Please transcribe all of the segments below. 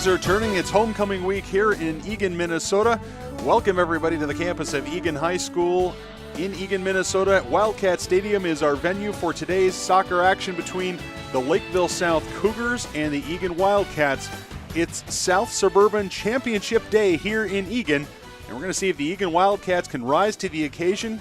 Are turning its homecoming week here in Eagan, Minnesota. Welcome everybody to the campus of Eagan High School in Eagan, Minnesota. Wildcat Stadium is our venue for today's soccer action between the Lakeville South Cougars and the Eagan Wildcats. It's South Suburban Championship Day here in Eagan, and we're going to see if the Eagan Wildcats can rise to the occasion,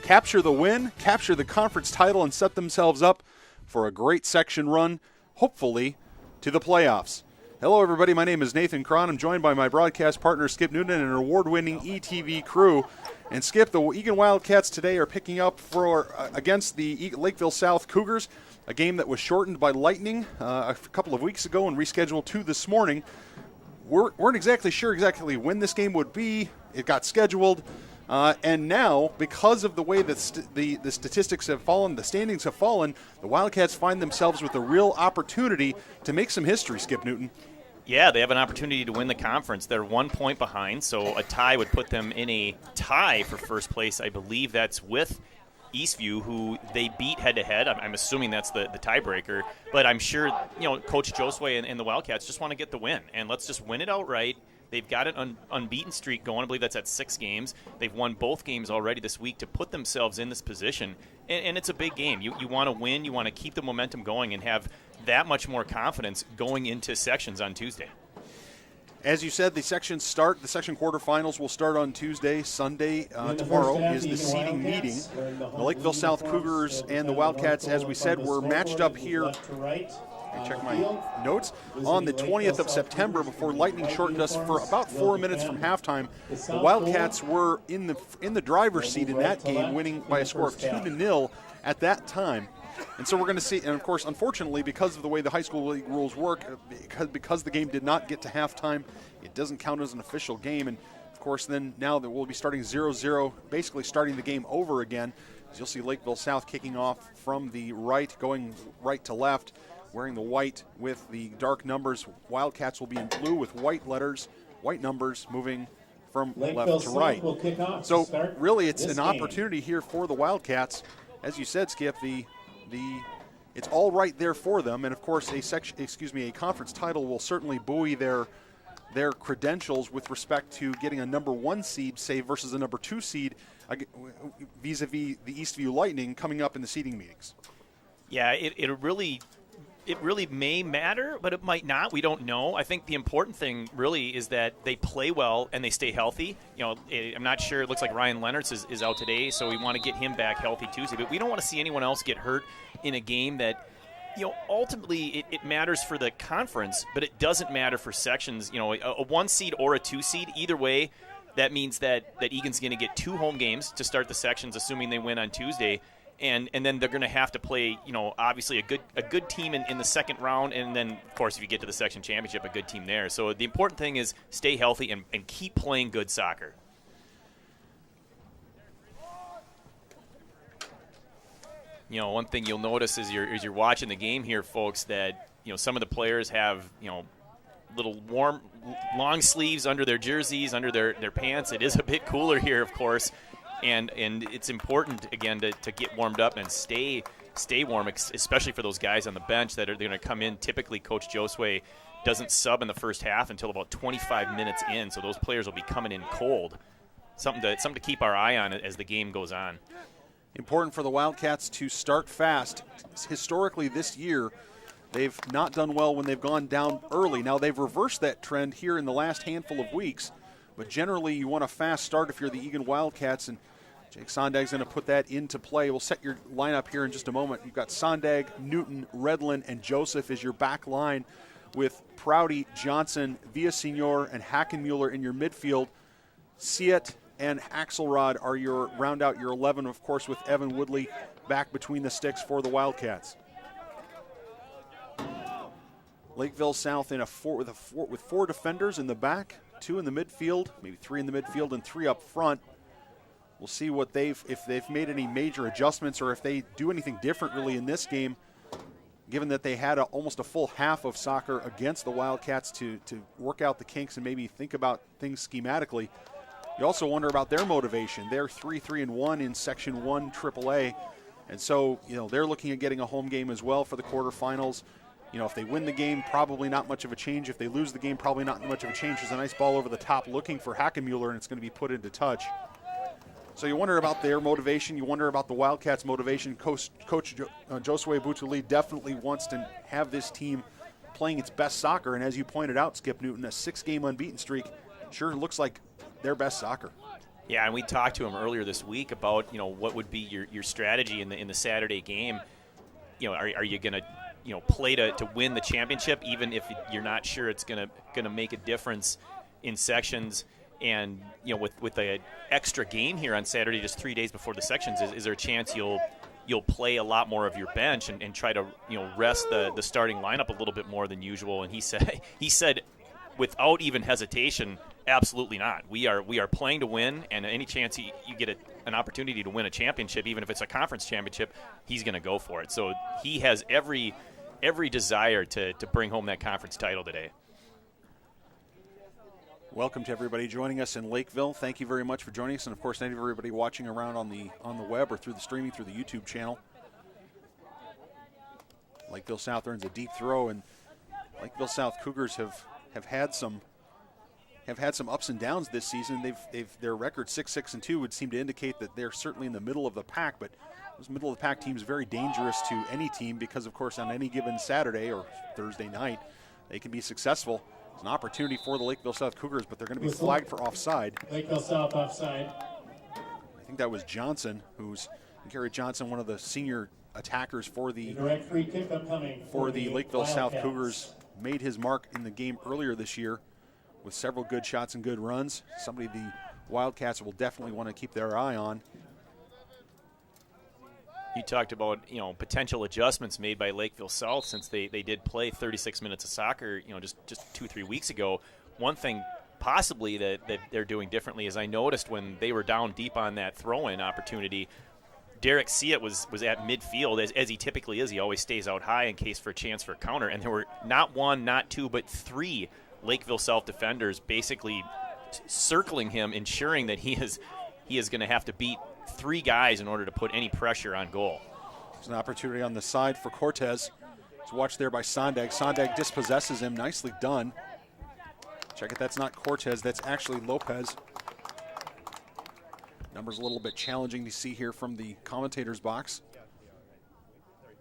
capture the win, capture the conference title, and set themselves up for a great section run, hopefully to the playoffs. Hello, everybody. My name is Nathan Cron. I'm joined by my broadcast partner, Skip Noonan, and an award-winning ETV crew. And, Skip, the Eagan Wildcats today are picking up against the Lakeville South Cougars, a game that was shortened by lightning a couple of weeks ago and rescheduled to this morning. Weren't exactly sure when this game would be. It got scheduled. And now, because of the way that the statistics have fallen, the standings have fallen, the Wildcats find themselves with a real opportunity to make some history, Skip Newton. Yeah, they have an opportunity to win the conference. They're 1 point behind, so a tie would put them in a tie for first place. I believe that's with Eastview, who they beat head-to-head. I'm assuming that's the tiebreaker. But I'm sure, Coach Josue and the Wildcats just want to get the win. And let's just win it outright. They've got an unbeaten streak going. I believe that's at 6 games. They've won both games already this week to put themselves in this position. And it's a big game. You want to win. You want to keep the momentum going and have that much more confidence going into sections on Tuesday. As you said, the section quarterfinals will start on Tuesday. Sunday, tomorrow, is the seeding meeting. The Lakeville South Cougars and the Wildcats, as we said, were matched up here Let me check my notes. On the 20th of September, before lightning shortened us for about 4 minutes from halftime, the Wildcats were in the driver's seat in that game, winning by a score of 2-0 at that time. And so we're going to see, and of course, unfortunately, because of the way the high school league rules work, because the game did not get to halftime, it doesn't count as an official game. And of course, then now that we'll be starting 0-0, basically starting the game over again. As you'll see Lakeville South kicking off from the right, going right to left, wearing the white with the dark numbers. Wildcats will be in blue with white letters, white numbers, moving from left to right. So really, it's an opportunity here for the Wildcats. As you said, Skip, it's all right there for them, and of course, a conference title will certainly buoy their credentials with respect to getting a number 1 seed, say, versus a number 2 seed vis-a-vis the Eastview Lightning coming up in the seeding meetings. Yeah, it really may matter, but it might not. We don't know. I think the important thing really is that they play well and they stay healthy. I'm not sure. It looks like Ryan Leonards is out today, so we want to get him back healthy Tuesday. But we don't want to see anyone else get hurt in a game that, ultimately it matters for the conference, but it doesn't matter for sections. A 1 seed or a 2 seed, either way, that means that Eagan's going to get 2 home games to start the sections, assuming they win on Tuesday. And then they're going to have to play, obviously a good team in the second round, and then, of course, if you get to the section championship, a good team there. So the important thing is stay healthy and keep playing good soccer. One thing you'll notice as you're watching the game here, folks, that some of the players have little warm long sleeves under their jerseys, under their pants. It is a bit cooler here, of course. And it's important, again, to get warmed up and stay warm, especially for those guys on the bench that are going to come in. Typically, Coach Josue doesn't sub in the first half until about 25 minutes in, so those players will be coming in cold. Something to keep our eye on as the game goes on. Important for the Wildcats to start fast. Historically, this year, they've not done well when they've gone down early. Now, they've reversed that trend here in the last handful of weeks. But generally, you want a fast start if you're the Eagan Wildcats, and Jake Sondag's going to put that into play. We'll set your lineup here in just a moment. You've got Sondag, Newton, Redlin, and Joseph as your back line, with Prouty, Johnson, Villasenor, and Hackenmuller in your midfield. Siet and Axelrod are round out your 11, of course, with Evan Woodley back between the sticks for the Wildcats. Lakeville South with 4 defenders in the back, 2 in the midfield, maybe 3 in the midfield and 3 up front. We'll see if they've made any major adjustments or if they do anything different really in this game, given that they had almost a full half of soccer against the Wildcats to work out the kinks and maybe think about things schematically. You also wonder about their motivation. They're 3-1 in Section 1 AAA, and so they're looking at getting a home game as well for the quarterfinals. If they win the game, probably not much of a change. If they lose the game, probably not much of a change. There's a nice ball over the top looking for Hackenmuller, and it's going to be put into touch. So you wonder about their motivation. You wonder about the Wildcats' motivation. Coach Josue Butuli definitely wants to have this team playing its best soccer. And as you pointed out, Skip Newton, a 6-game unbeaten streak sure looks like their best soccer. Yeah, and we talked to him earlier this week about what would be your strategy in the Saturday game. Are you going to play to win the championship, even if you're not sure it's gonna make a difference in sections? And with the extra game here on Saturday, just 3 days before the sections, is there a chance you'll play a lot more of your bench and try to rest the starting lineup a little bit more than usual? And he said without even hesitation, absolutely not. We are playing to win, and any chance you get an opportunity to win a championship, even if it's a conference championship, he's going to go for it. So he has every desire to bring home that conference title today. Welcome to everybody joining us in Lakeville. Thank you very much for joining us, and of course, thank you everybody watching around on the web or through the streaming through the YouTube channel. Lakeville South earns a deep throw, and Lakeville South Cougars have had some ups and downs this season. Their record 6-6-2 would seem to indicate that they're certainly in the middle of the pack, but those middle of the pack teams very dangerous to any team because, of course, on any given Saturday or Thursday night, they can be successful. It's an opportunity for the Lakeville South Cougars, but they're going to be flagged for offside. Lakeville South offside. I think that was Johnson, who's Garrett Johnson, one of the senior attackers for the Direct free kick upcoming for the Lakeville South Wildcats. Cougars, made his mark in the game earlier this year with several good shots and good runs. Somebody the Wildcats will definitely want to keep their eye on. You talked about, potential adjustments made by Lakeville South since they did play 36 minutes of soccer, just 2-3 weeks ago. One thing possibly that they're doing differently is I noticed when they were down deep on that throw-in opportunity, Derek Seat was at midfield, as he typically is. He always stays out high in case for a chance for a counter. And there were not one, not two, but three Lakeville South defenders basically circling him, ensuring that he is going to have to beat three guys in order to put any pressure on goal. There's an opportunity on the side for Cortez. It's watched there by Sondag. Sondag dispossesses him. Nicely done. Check it, that's not Cortez, that's actually Lopez. Numbers a little bit challenging to see here from the commentator's box.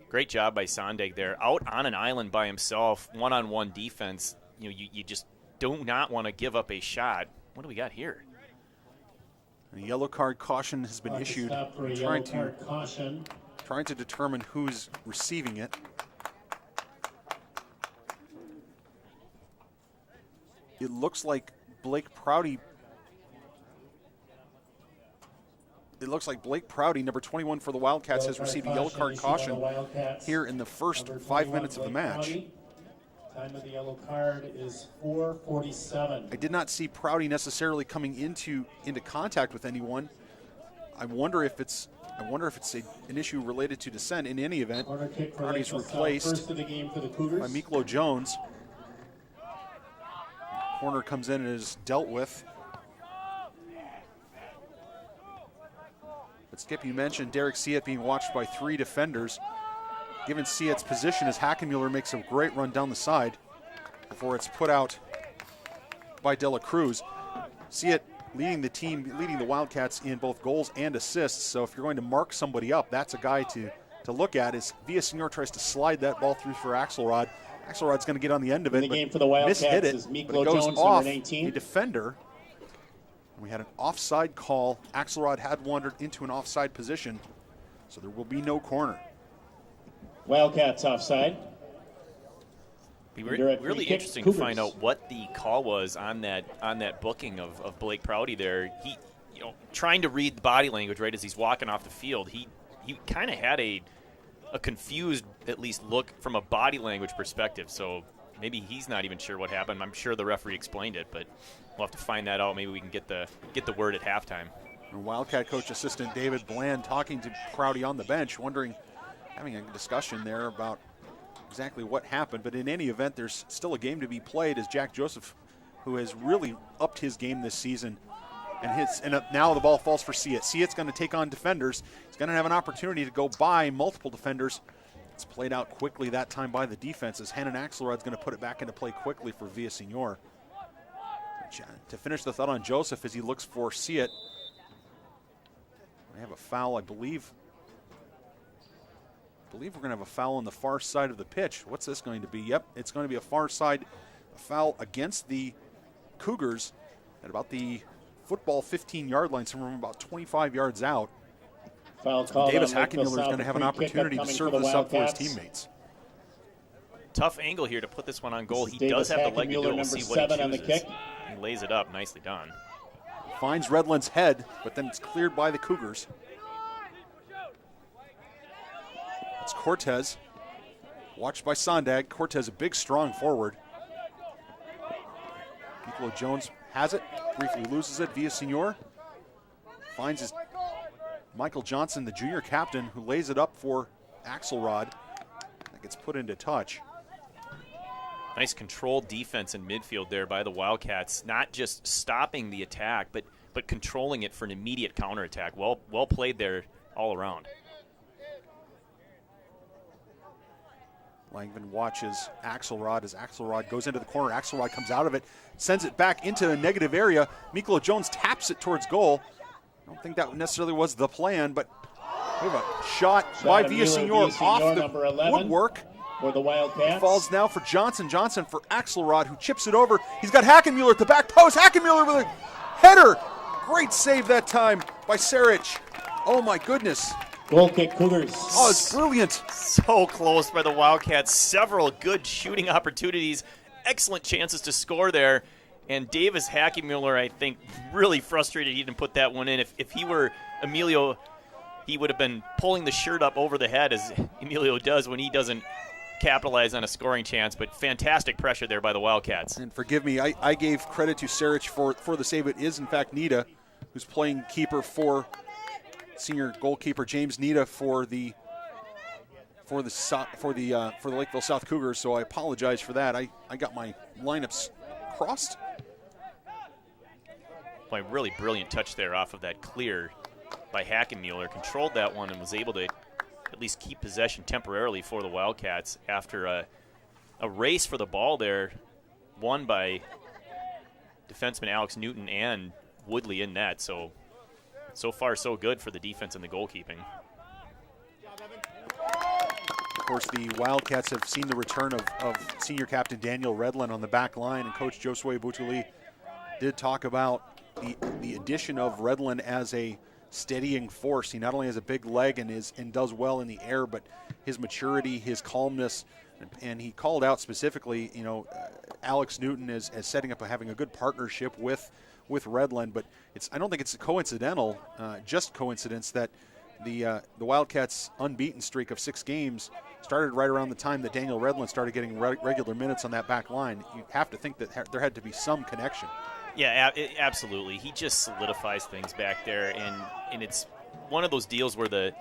Great job by Sondag there. Out on an island by himself, one-on-one defense. You just do not want to give up a shot. What do we got here? A yellow card caution has been issued. Trying to determine who's receiving it. It looks like Blake Prouty. Number 21 for the Wildcats, has received a yellow card caution here in the first 5 minutes of the match. Time of the yellow card is 4:47. I did not see Prouty necessarily coming into contact with anyone. I wonder if it's an issue related to descent. In any event, Prouty's replaced first of the game for the Cougars by Miklo Jones. Corner comes in and is dealt with. But Skip, you mentioned Derek Seat being watched by three defenders. Given Seat's position, as Hackenmuller makes a great run down the side before it's put out by De La Cruz. Seat leading the Wildcats in both goals and assists. So if you're going to mark somebody up, that's a guy to look at. As Villasenor tries to slide that ball through for Axelrod. Axelrod's going to get on the end of it, the game for the Wildcats mishit it, is Miklo but it goes Jones, off number 19. a defender. We had an offside call. Axelrod had wandered into an offside position, so there will be no corner. Wildcats offside. Be really interesting to find out what the call was on that booking of Blake Prouty there. He, trying to read the body language right as he's walking off the field. He kind of had a confused, at least, look from a body language perspective. So maybe he's not even sure what happened. I'm sure the referee explained it, but we'll have to find that out. Maybe we can get the word at halftime. And Wildcat coach assistant David Bland talking to Prouty on the bench, having a discussion there about exactly what happened. But in any event, there's still a game to be played, as Jack Joseph, who has really upped his game this season, and now the ball falls for Seat. Seat's going to take on defenders. He's going to have an opportunity to go by multiple defenders. It's played out quickly that time by the defense, as Hannon Axelrod's going to put it back into play quickly for Villasenor. To finish the thought on Joseph as he looks for Seat. I have a foul, I believe. We're going to have a foul on the far side of the pitch. What's this going to be? Yep, it's going to be a far side foul against the Cougars at about the football 15-yard line, somewhere about 25 yards out. Foul called. Davis Hackenmuller is going to have an opportunity to serve this up for his teammates. Tough angle here to put this one on goal. He does have the leg to do it. We'll see what he chooses. On the kick. He lays it up. Nicely done. Finds Redland's head, but then it's cleared by the Cougars. It's Cortez, watched by Sondag. Cortez, a big, strong forward. Miklo Jones has it, briefly loses it. Villasenor finds his Michael Johnson, the junior captain, who lays it up for Axelrod. That gets put into touch. Nice controlled defense in midfield there by the Wildcats. Not just stopping the attack, but controlling it for an immediate counterattack. Well played there all around. Langvin watches Axelrod as Axelrod goes into the corner. Axelrod comes out of it, sends it back into a negative area. Miklo Jones taps it towards goal. I don't think that necessarily was the plan, but we have a shot by Villasenor off the woodwork. For the Wildcats. It falls now for Johnson. Johnson for Axelrod, who chips it over. He's got Hackenmuller at the back post. Hackenmuller with a header. Great save that time by Sarich. Oh my goodness. Goal kick, Cougars. Oh, it's brilliant. So close by the Wildcats. Several good shooting opportunities. Excellent chances to score there. And Davis Hackemuller, I think, really frustrated he didn't put that one in. If he were Emilio, he would have been pulling the shirt up over the head, as Emilio does when he doesn't capitalize on a scoring chance. But fantastic pressure there by the Wildcats. And forgive me, I gave credit to Sarich for the save. It is, in fact, Nita, who's playing keeper for senior goalkeeper James Nita for the Lakeville South Cougars. So I apologize for that. I got my lineups crossed. Boy, really brilliant touch there off of that clear by Hackenmuller. Controlled that one and was able to at least keep possession temporarily for the Wildcats after a race for the ball there, won by defenseman Alex Newton and Woodley in net. So far, so good for the defense and the goalkeeping. Of course, the Wildcats have seen the return of senior captain Daniel Redlin on the back line, and Coach Josue Butuli did talk about the addition of Redlin as a steadying force. He not only has a big leg and does well in the air, but his maturity, his calmness, and he called out specifically, Alex Newton as setting up having a good partnership with Redlin. But I don't think it's coincidental, just coincidence that the Wildcats' unbeaten streak of 6 games started right around the time that Daniel Redlin started getting regular minutes on that back line. You have to think that there had to be some connection. Yeah, absolutely. He just solidifies things back there, and it's one of those deals where the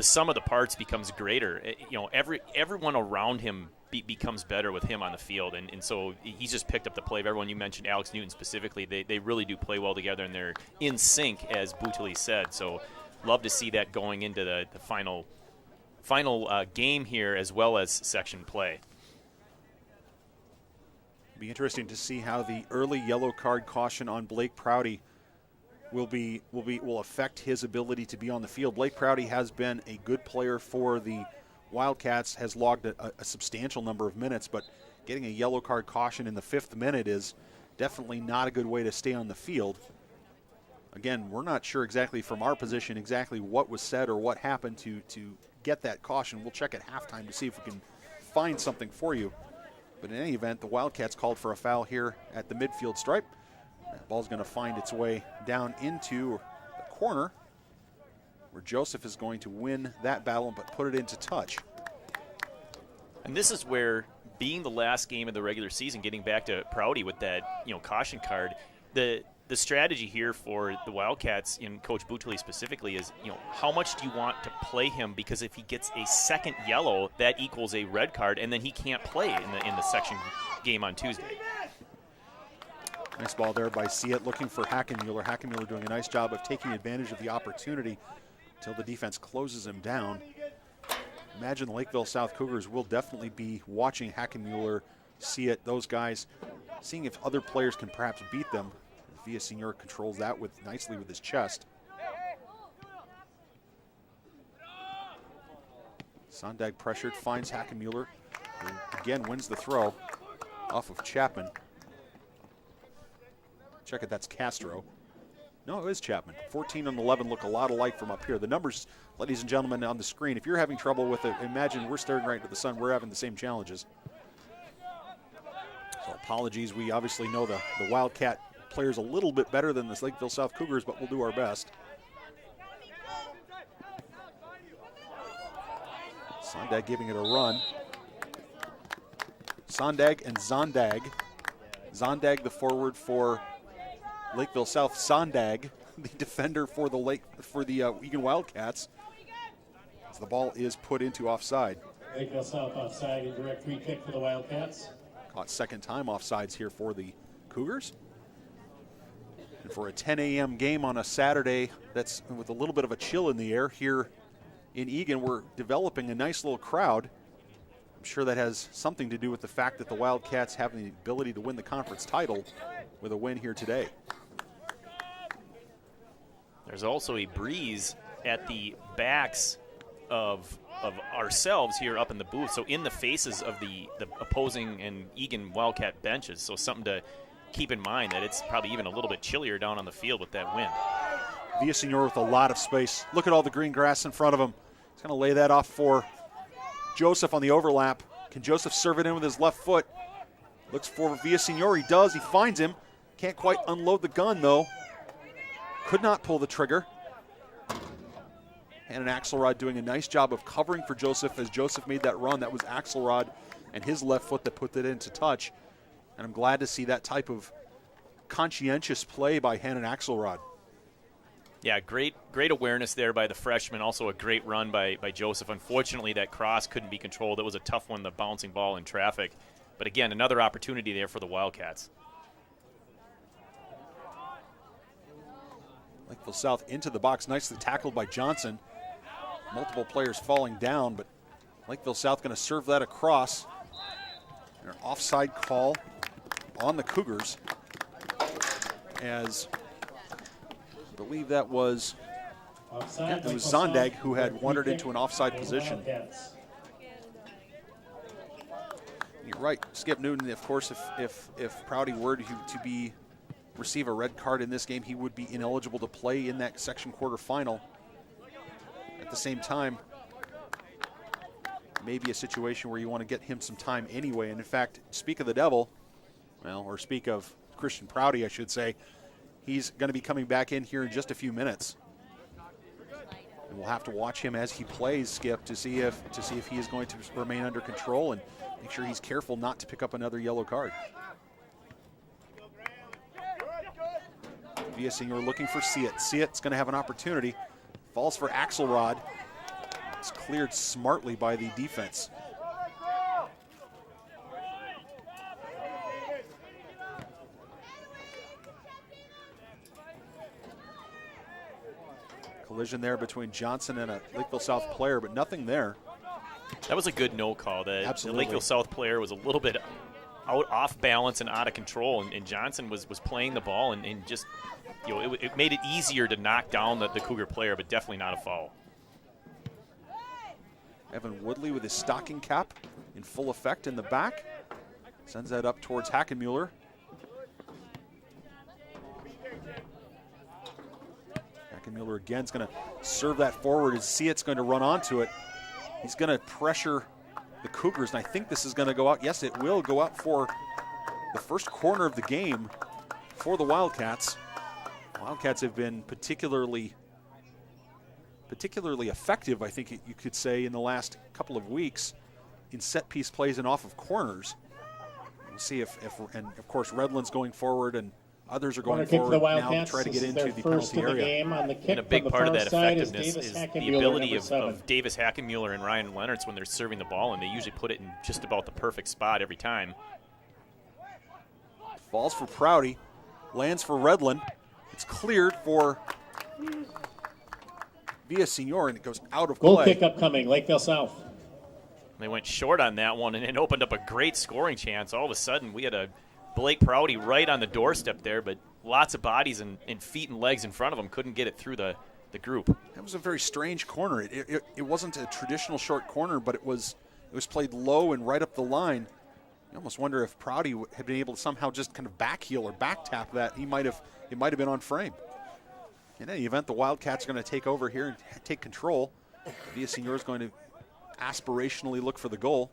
sum of the parts becomes greater. Everyone around him becomes better with him on the field, and so he's just picked up the play of everyone. You mentioned Alex Newton specifically. They really do play well together, and they're in sync, as Butuli said. So love to see that going into the final game here, as well as section play. Be interesting to see how the early yellow card caution on Blake Prouty will affect his ability to be on the field. Blake Prouty has been a good player for the Wildcats, has logged a substantial number of minutes, but getting a yellow card caution in the 5th minute is definitely not a good way to stay on the field. Again, we're not sure exactly from our position exactly what was said or what happened to get that caution. We'll check at halftime to see if we can find something for you. But in any event, the Wildcats called for a foul here at the midfield stripe. That ball's going to find its way down into the corner, where Joseph is going to win that battle but put it into touch. And this is where, being the last game of the regular season, getting back to Prouty with that caution card, the strategy here for the Wildcats, and Coach Butuli specifically, is how much do you want to play him? Because if he gets a second yellow, that equals a red card, and then he can't play in the section game on Tuesday. Nice ball there by Siet, looking for Hackenmuller. Hackenmuller doing a nice job of taking advantage of the opportunity until the defense closes him down. Imagine the Lakeville South Cougars will definitely be watching Hackenmuller, Siet, those guys, seeing if other players can perhaps beat them. Villasenor controls that nicely with his chest. Sondag pressured, finds Hackenmuller, who again wins the throw off of Chapman. Check it, that's Castro. No, it is Chapman. 14 and 11 look a lot alike from up here. The numbers, ladies and gentlemen, on the screen, if you're having trouble with it, imagine we're staring right into the sun. We're having the same challenges. So apologies. We obviously know the Wildcat players a little bit better than the Lakeville South Cougars, but we'll do our best. Sondag giving it a run. Sondag and Zondag. Zondag, the forward for Lakeville South. Sondag, the defender for the Eagan Wildcats. As the ball is put into offside. Lakeville South offside, a direct free kick for the Wildcats. Caught second time offsides here for the Cougars. And for a 10 a.m. game on a Saturday, that's with a little bit of a chill in the air here in Eagan, we're developing a nice little crowd. I'm sure that has something to do with the fact that the Wildcats have the ability to win the conference title with a win here today. There's also a breeze at the backs of ourselves here up in the booth, so in the faces of the opposing and Eagan Wildcat benches, so something to keep in mind, that it's probably even a little bit chillier down on the field with that wind. Villasenor with a lot of space. Look at all the green grass in front of him. He's going to lay that off for Joseph on the overlap. Can Joseph serve it in with his left foot? Looks for Villasenor. He does. He finds him. Can't quite unload the gun, though. Could not pull the trigger. And an Axelrod doing a nice job of covering for Joseph as Joseph made that run. That was Axelrod and his left foot that put it into touch. And I'm glad to see that type of conscientious play by Hannon Axelrod. Yeah, great awareness there by the freshman. Also a great run by Joseph. Unfortunately, that cross couldn't be controlled. It was a tough one, the bouncing ball in traffic. But again, another opportunity there for the Wildcats. Lakeville South into the box, nicely tackled by Johnson. Multiple players falling down, but Lakeville South going to serve that across. An offside call on the Cougars, as I believe that was, it was Zondag who had wandered into an offside position. You're right, Skip Newton. Of course, if Prouty were to receive a red card in this game, he would be ineligible to play in that section quarterfinal. At the same time, maybe a situation where you want to get him some time anyway. And in fact, speak of the devil, well, or speak of Christian Prouty, I should say, he's going to be coming back in here in just a few minutes. And we'll have to watch him as he plays, Skip, to see if he is going to remain under control and make sure he's careful not to pick up another yellow card. Villasenor looking for Siet. Siet's going to have an opportunity. Falls for Axelrod. It's cleared smartly by the defense. Collision there between Johnson and a Lakeville South player, but nothing there. That was a good no call. The Absolutely. Lakeville South player was a little bit off balance and out of control, and Johnson was playing the ball and just, it made it easier to knock down the Cougar player, but definitely not a foul. Evan Woodley with his stocking cap in full effect in the back. Sends that up towards Hackenmuller. Hackenmuller again is going to serve that forward as Siet's going to run onto it. He's going to pressure the Cougars, and I think this is going to go out. Yes, it will go out for the first corner of the game for the Wildcats. Wildcats have been particularly effective, I think you could say, in the last couple of weeks in set-piece plays and off of corners. We'll see if and of course Redlands going forward and others are going forward now to try to get into the penalty area. And a big part of that effectiveness is the ability of Davis Hackenmuller and Ryan Leonards when they're serving the ball, and they usually put it in just about the perfect spot every time. Falls for Prouty, lands for Redland. It's cleared for Villasenor, and it goes out of play. Goal kick upcoming, Lakeville South. They went short on that one, and it opened up a great scoring chance. All of a sudden, we had a Blake Prouty right on the doorstep there, but lots of bodies and feet and legs in front of him couldn't get it through the group. That was a very strange corner. It wasn't a traditional short corner, but it was played low and right up the line. You almost wonder if Prouty had been able to somehow just kind of back heel or back tap that. It might have been on frame. In any event, the Wildcats are going to take over here and take control. Villasenor is going to aspirationally look for the goal.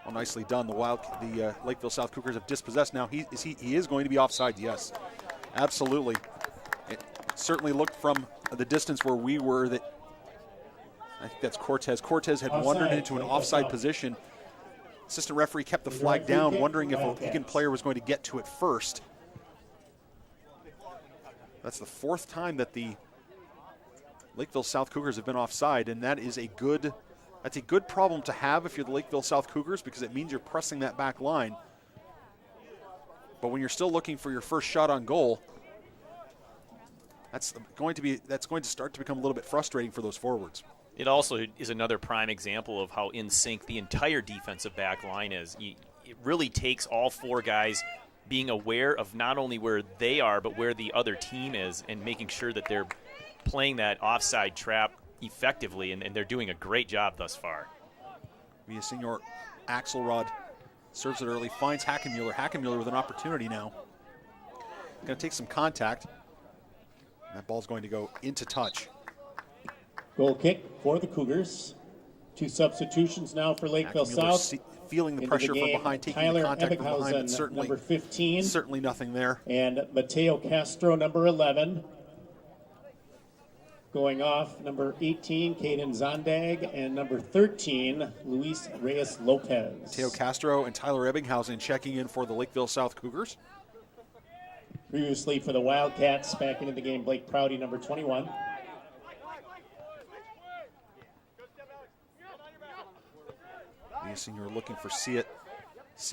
Well, nicely done. The Lakeville South Cougars have dispossessed now. He is going to be offside, yes. Absolutely. It certainly looked from the distance where we were that I think that's Cortez. Cortez had wandered into an offside position. Assistant referee kept the flag down, wondering if an Eagan player was going to get to it first. That's the fourth time that the Lakeville South Cougars have been offside, and that's a good problem to have if you're the Lakeville South Cougars, because it means you're pressing that back line. But when you're still looking for your first shot on goal, that's going to start to become a little bit frustrating for those forwards. It also is another prime example of how in sync the entire defensive back line is. It really takes all four guys being aware of not only where they are, but where the other team is, and making sure that they're playing that offside trap effectively, and they're doing a great job thus far. Villasenor Axelrod serves it early, finds Hackenmuller. Hackenmuller with an opportunity now. going to take some contact. That ball's going to go into touch. Goal kick for the Cougars. 2 substitutions now for Lakeville South. Feeling the Into pressure the from game, behind, taking Tyler the contact from behind, but Ebbinghausen, number 15. certainly nothing there. And Mateo Castro, number 11. Going off, number 18, Caden Zondag, and number 13, Luis Reyes Lopez. Mateo Castro and Tyler Ebbinghausen checking in for the Lakeville South Cougars. Previously for the Wildcats, back into the game, Blake Prouty, number 21. Senior looking for See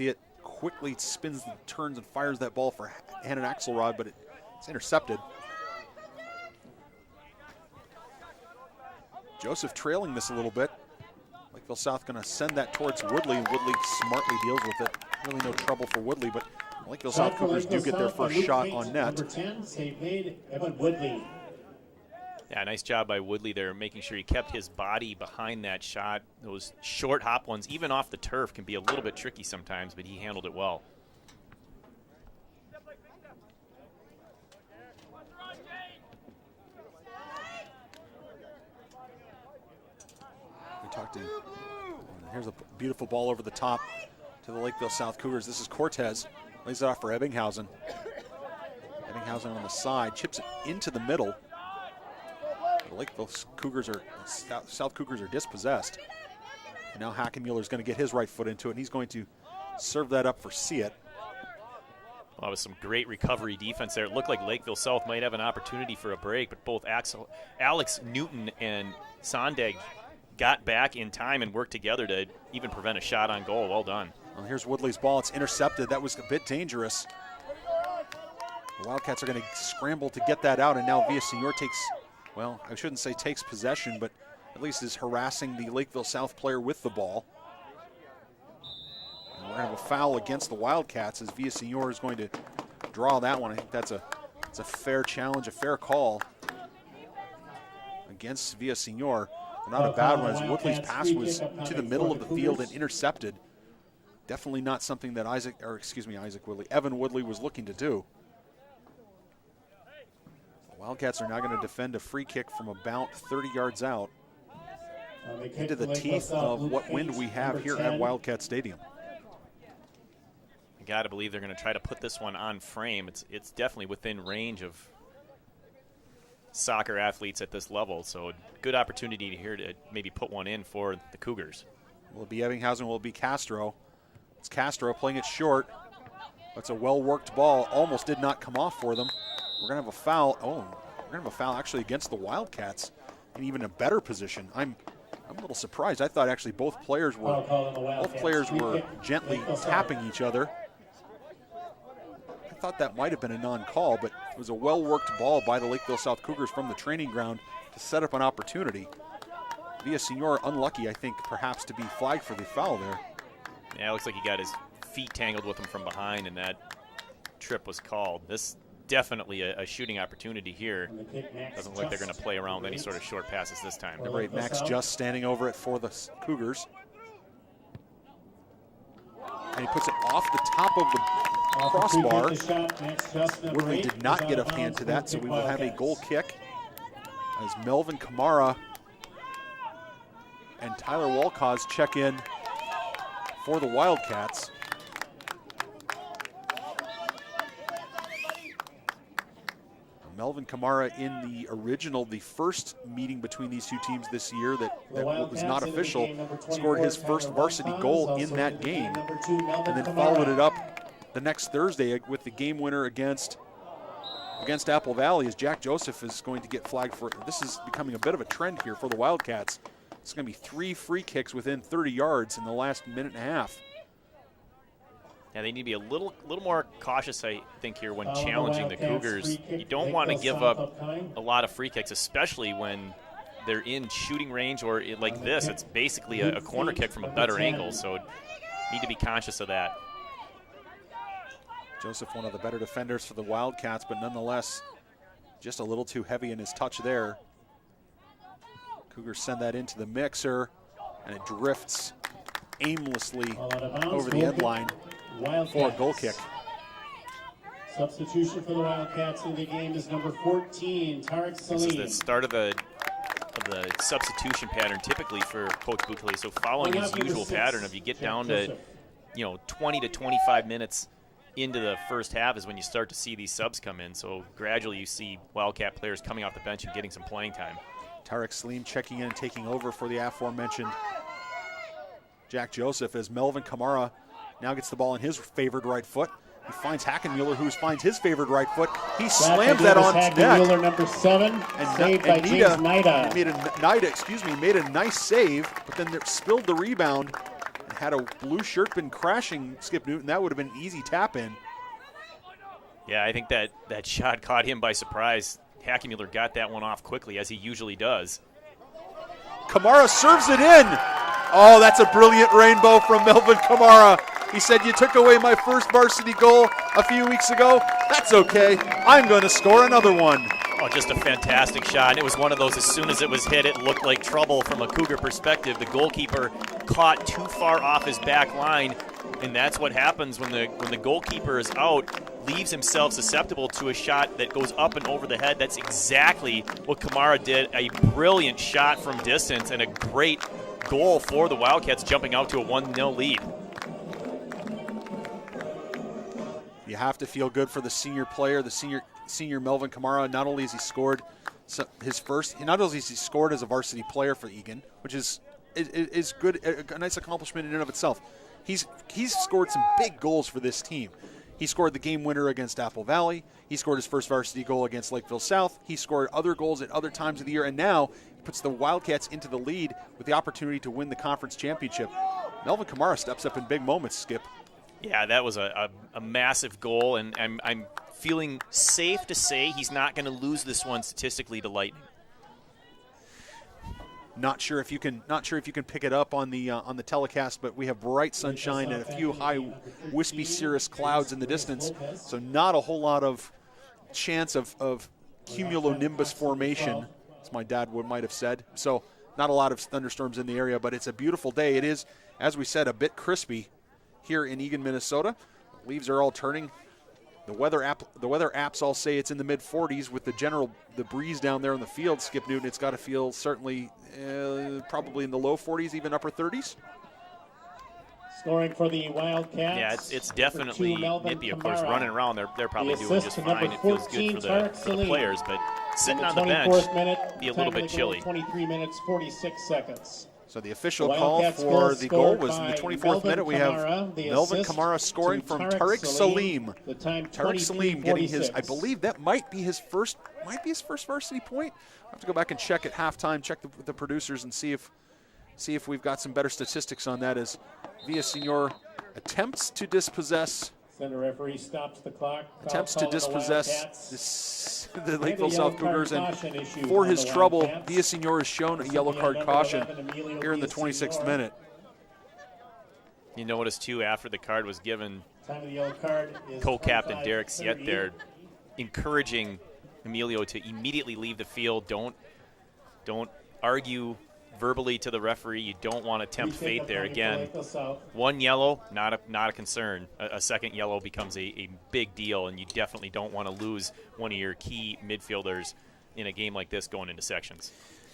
It quickly spins, turns, and fires that ball for Hannon Axelrod, but it's intercepted. Joseph trailing this a little bit. Lakeville South going to send that towards Woodley, and Woodley smartly deals with it. Really no trouble for Woodley, but Lakeville South Cougars do get their first shot on net. Number 10, save made, Evan Woodley. Yeah, nice job by Woodley there, making sure he kept his body behind that shot. Those short hop ones, even off the turf, can be a little bit tricky sometimes, but he handled it well. We talked to. Here's a beautiful ball over the top to the Lakeville South Cougars. This is Cortez. Lays it off for Ebbinghausen. Ebbinghausen on the side, chips it into the middle. The Lakeville Cougars South Cougars are dispossessed. And now Hackenmuller is going to get his right foot into it, and he's going to serve that up for See It. Well, with some great recovery defense there. It looked like Lakeville South might have an opportunity for a break, but both Alex Newton and Sondag got back in time and worked together to even prevent a shot on goal. Well done. Well, here's Woodley's ball. It's intercepted. That was a bit dangerous. The Wildcats are going to scramble to get that out, and now Villasenor takes, well, I shouldn't say takes possession, but at least is harassing the Lakeville South player with the ball. And we're going to have a foul against the Wildcats as Villasenor is going to draw that one. I think that's a fair challenge, a fair call against Villasenor. Not a bad one, as Woodley's pass was to the middle of the field and intercepted. Definitely not something that Evan Woodley was looking to do. The Wildcats are now going to defend a free kick from about 30 yards out into the teeth of what wind we have here at Wildcat Stadium. You got to believe they're going to try to put this one on frame. It's definitely within range of soccer athletes at this level, so good opportunity here to maybe put one in for the Cougars. Will it be Ebbinghausen? Will it be Castro? It's Castro playing it short. That's a well-worked ball. Almost did not come off for them. We're going to have a foul. Oh, we're going to have a foul actually against the Wildcats in even a better position. I'm a little surprised. I thought actually both players were gently tapping each other. I thought that might have been a non-call, but it was a well-worked ball by the Lakeville South Cougars from the training ground to set up an opportunity. Villasenor unlucky, I think, perhaps to be flagged for the foul there. Yeah, it looks like he got his feet tangled with him from behind, and that trip was called. This definitely a shooting opportunity here. Doesn't look like they're going to play around with any sort of short passes this time. Number 8, Max Just standing over it for the Cougars. And he puts it off the top of the crossbar. Woodley did not get a hand to that, so we will have a goal kick as Melvin Kamara and Tyler Walcott check in for the Wildcats. Melvin Kamara in the first meeting between these two teams this year that was not official, scored his first varsity goal in that game, and then followed it up the next Thursday with the game winner against Apple Valley, as Jack Joseph is going to get flagged for. This is becoming a bit of a trend here for the Wildcats. It's going to be 3 free kicks within 30 yards in the last minute and a half. Yeah, they need to be a little more cautious, I think, here when challenging the Cougars. You don't want to give up a lot of free kicks, especially when they're in shooting range or like this. It's basically a corner kick from a better angle, so need to be conscious of that. Joseph, one of the better defenders for the Wildcats, but nonetheless just a little too heavy in his touch there. Cougars send that into the mixer, and it drifts aimlessly over the end line for a goal kick. Substitution for the Wildcats in the game is number 14, Tarek Salim. This is the start of the substitution pattern typically for Coach Boutillier. So following his usual pattern of you get down to 20 to 25 minutes into the first half is when you start to see these subs come in. So gradually you see Wildcat players coming off the bench and getting some playing time. Tarek Salim checking in and taking over for the aforementioned Jack Joseph as Melvin Kamara now gets the ball in his favored right foot. He finds Hackenmuller, who finds his favored right foot. He slams that on net. Hackenmuller, number 7, saved by James Nida. Made a nice save, but then spilled the rebound and had a blue shirt been crashing Skip Newton. That would have been an easy tap in. Yeah, I think that shot caught him by surprise. Hackenmuller got that one off quickly, as he usually does. Kamara serves it in. Oh, that's a brilliant rainbow from Melvin Kamara. He said, "You took away my first varsity goal a few weeks ago. That's okay. I'm going to score another one." Oh, just a fantastic shot. And it was one of those, as soon as it was hit, it looked like trouble from a Cougar perspective. The goalkeeper caught too far off his back line, and that's what happens when the goalkeeper is out, leaves himself susceptible to a shot that goes up and over the head. That's exactly what Kamara did. A brilliant shot from distance and a great goal for the Wildcats, jumping out to a 1-0 lead. You have to feel good for the senior player, the senior Melvin Kamara. Not only has he scored his first, not only has he scored as a varsity player for Eagan, which is good, a nice accomplishment in and of itself. He's scored some big goals for this team. He scored the game winner against Apple Valley. He scored his first varsity goal against Lakeville South. He scored other goals at other times of the year, and now puts the Wildcats into the lead with the opportunity to win the conference championship. Melvin Kamara steps up in big moments, Skip. Yeah, that was a massive goal, and I'm feeling safe to say he's not going to lose this one statistically to Lightning. Not sure if you can pick it up on the telecast, but we have bright sunshine and a few high, wispy cirrus clouds in the distance, so not a whole lot of chance of cumulonimbus formation, as my dad might have said. So not a lot of thunderstorms in the area, but it's a beautiful day. It is, as we said, a bit crispy here in Eagan, Minnesota. Leaves are all turning. The weather apps all say it's in the mid-40s with the breeze down there in the field. Skip Newton, it's got to feel certainly probably in the low 40s, even upper 30s. Scoring for the Wildcats. Yeah, it's definitely nippy. Of course, running around, they're probably doing just fine. It feels good for the players, but sitting on the bench, be a little bit chilly. 23 minutes, 46 seconds. So the official call for the goal was in the 24th minute. We have Melvin Kamara scoring from Tarek Salim. Tarek Salim getting his, I believe that might be his first varsity point. I'll have to go back and check at halftime, check the producers and see if we've got some better statistics on that as Villaseñor attempts to dispossess. Center referee stops the clock. Attempts to dispossess the Lakeville South Cougars, and for his trouble, Villaseñor is shown a yellow card caution here in the 26th minute. You notice, too, after the card was given, co-captain Derek Siet there encouraging Emilio to immediately leave the field. Don't argue verbally to the referee. You don't want to tempt fate there. Again, one yellow, not a concern. A second yellow becomes a big deal, and you definitely don't want to lose one of your key midfielders in a game like this going into sections.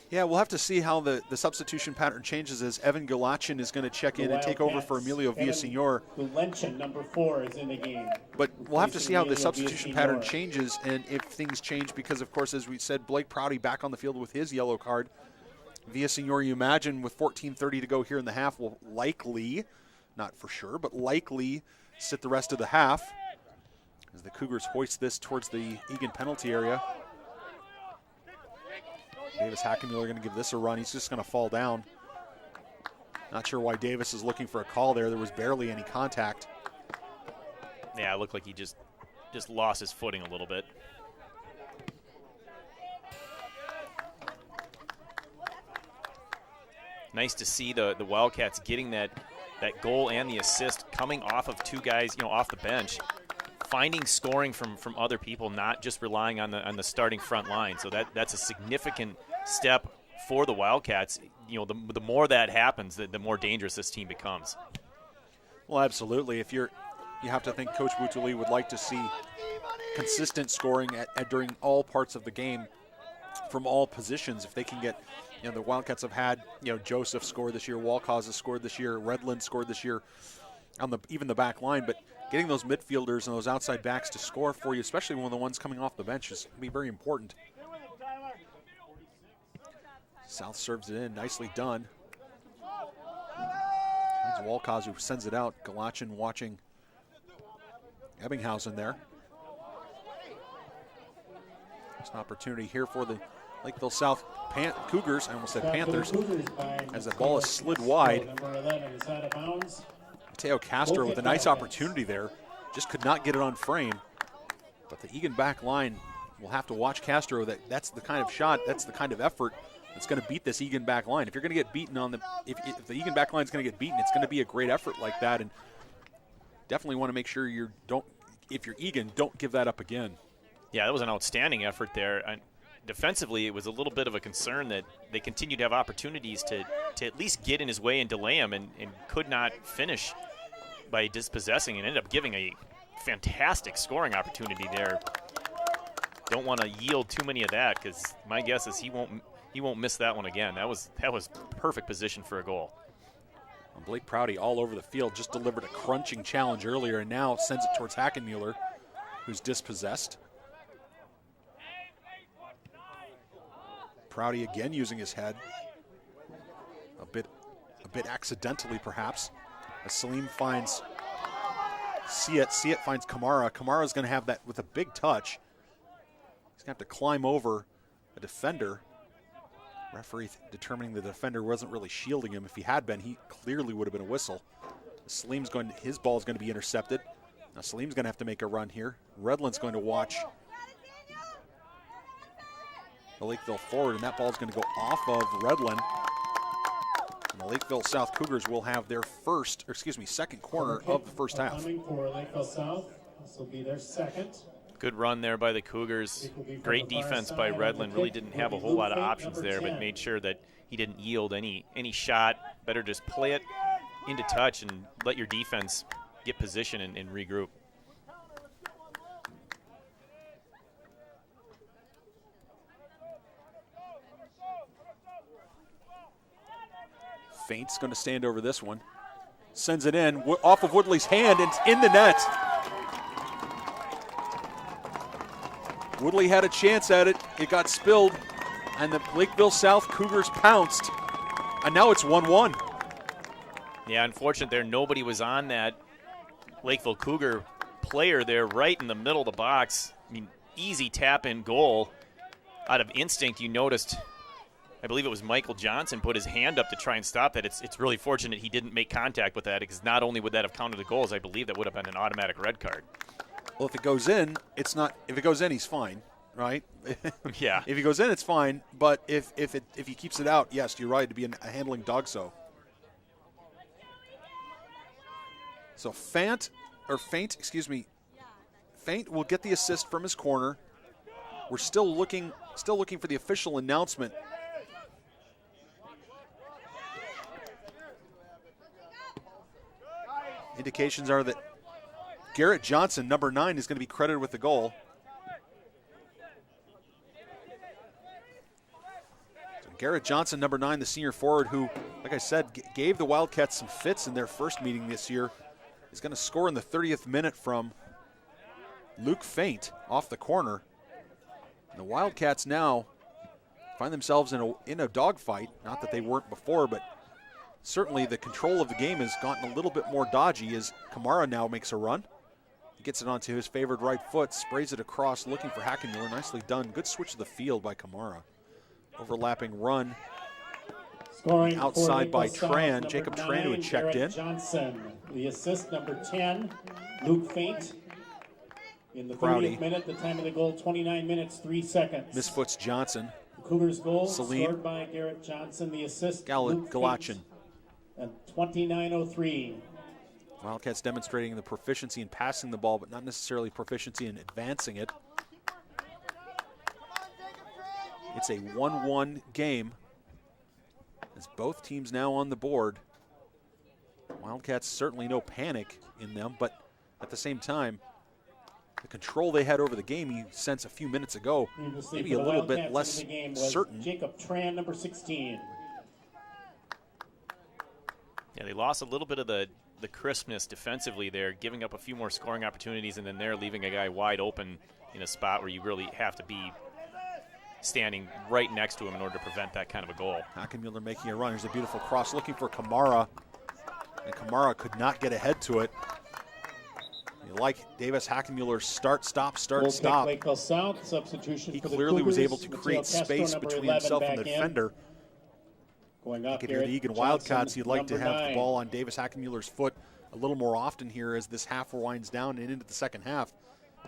Yeah, we'll have to see how the substitution pattern changes as Evan Gulachin is going to check in and take over for Emilio Villaseñor. Gulachin, number 4, is in the game. But we'll have to see how the substitution pattern changes and if things change because, of course, as we said, Blake Prouty back on the field with his yellow card. Villaseñor, you imagine, with 14:30 to go here in the half, will likely, not for sure, but likely sit the rest of the half as the Cougars hoist this towards the Eagan penalty area. Davis Hackenmuller going to give this a run. He's just going to fall down. Not sure why Davis is looking for a call there. There was barely any contact. Yeah, it looked like he just lost his footing a little bit. Nice to see the Wildcats getting that goal and the assist coming off of two guys, off the bench, finding scoring from other people, not just relying on the starting front line. So that's a significant step for the Wildcats. The more that happens, the more dangerous this team becomes. Well, absolutely. If you're you have to think Coach Butuli would like to see consistent scoring during all parts of the game from all positions. If they can get, the Wildcats have had, Joseph scored this year, Walcott has scored this year, Redland scored this year on even the back line, but getting those midfielders and those outside backs to score for you, especially one of the ones coming off the bench, is going to be very important. South serves it in, nicely done. There's Walcott who sends it out. Galachin watching Ebbinghausen there. There's an opportunity here for the Lakeville South Cougars. I almost said Panthers. As the ball is slid wide. Mateo Castro with a nice opportunity there. Just could not get it on frame. But the Eagan back line will have to watch Castro. That's the kind of shot, that's the kind of effort that's going to beat this Eagan back line. If you're going to get beaten if the Eagan back line is going to get beaten, it's going to be a great effort like that. And definitely want to make sure if you're Eagan, don't give that up again. Yeah, that was an outstanding effort there. And defensively, it was a little bit of a concern that they continued to have opportunities to at least get in his way and delay him, and could not finish by dispossessing, and ended up giving a fantastic scoring opportunity there. Don't want to yield too many of that, because my guess is he won't miss that one again. That was perfect position for a goal. Well, Blake Prouty all over the field, just delivered a crunching challenge earlier, and now sends it towards Hackenmuller, who's dispossessed. Prouty again using his head, a bit accidentally perhaps, as Salim finds Siet finds Kamara. Kamara's going to have that with a big touch. He's going to have to climb over a defender. Referee determining the defender wasn't really shielding him. If he had been, he clearly would have been a whistle. His ball is going to be intercepted. Now Salim's going to have to make a run here. Redland's going to watch the Lakeville forward, and that ball is going to go off of Redland. And the Lakeville South Cougars will have their second corner of the first half. Coming for Lakeville South. This will be their second. Good run there by the Cougars. Great defense by Redland. Really didn't have a whole lot of options there, but made sure that he didn't yield any shot. Better just play it into touch and let your defense get position and regroup. Feint's going to stand over this one. Sends it in off of Woodley's hand, and it's in the net. Woodley had a chance at it. It got spilled, and the Lakeville South Cougars pounced. And now it's 1-1. Yeah, unfortunate there. Nobody was on that Lakeville Cougar player there right in the middle of the box. I mean, easy tap-in goal. Out of instinct, you noticed, I believe it was Michael Johnson, put his hand up to try and stop that. It's really fortunate he didn't make contact with that, because not only would that have counted the goals, I believe that would have been an automatic red card. Well, if it goes in, it's not. If it goes in, he's fine, right? Yeah. If he goes in, it's fine. But if he keeps it out, yes, you're right, to be a handling dog so. So Feint will get the assist from his corner. We're still looking for the official announcement. Indications are that Garrett Johnson, number 9, is going to be credited with the goal. So Garrett Johnson, number 9, the senior forward, who, like I said, gave the Wildcats some fits in their first meeting this year, is going to score in the 30th minute from Luke Feint off the corner. And the Wildcats now find themselves in a dogfight. Not that they weren't before, but certainly the control of the game has gotten a little bit more dodgy as Kamara now makes a run. He gets it onto his favored right foot, sprays it across, looking for Hackenmuller. Nicely done. Good switch of the field by Kamara. Overlapping run. Scoring outside by South, Tran. Jacob Tran, who had checked Garrett in. Johnson. The assist, number 10, Luke Feint. In the 30th minute, the time of the goal, 29 minutes, 3 seconds. Misfoots Johnson. The Cougars goal Salim. scored by Garrett Johnson. The assist, Galachin. At 29:03. Wildcats demonstrating the proficiency in passing the ball, but not necessarily proficiency in advancing it. It's a 1-1 game as both teams now on the board. Wildcats, certainly no panic in them, but at the same time, the control they had over the game, you sense a few minutes ago, maybe a little bit less certain. Jacob Tran, number 16. Yeah, they lost a little bit of the crispness defensively there, giving up a few more scoring opportunities, and then they're leaving a guy wide open in a spot where you really have to be standing right next to him in order to prevent that kind of a goal. Hackenmuller making a run. Here's a beautiful cross looking for Kamara, and Kamara could not get ahead to it. You like Davis Hackenmuller's start, stop. Lakeville South, substitution He for the clearly was Cougars, able to Mateo create Castro, space number between 11, himself and the back in. defender. Going You up can hear the Garrett Eagan Johnson, Wildcats. You'd like to number have the 9. ball on Davis Hackenmuller's foot a little more often here as this half winds down and into the second half.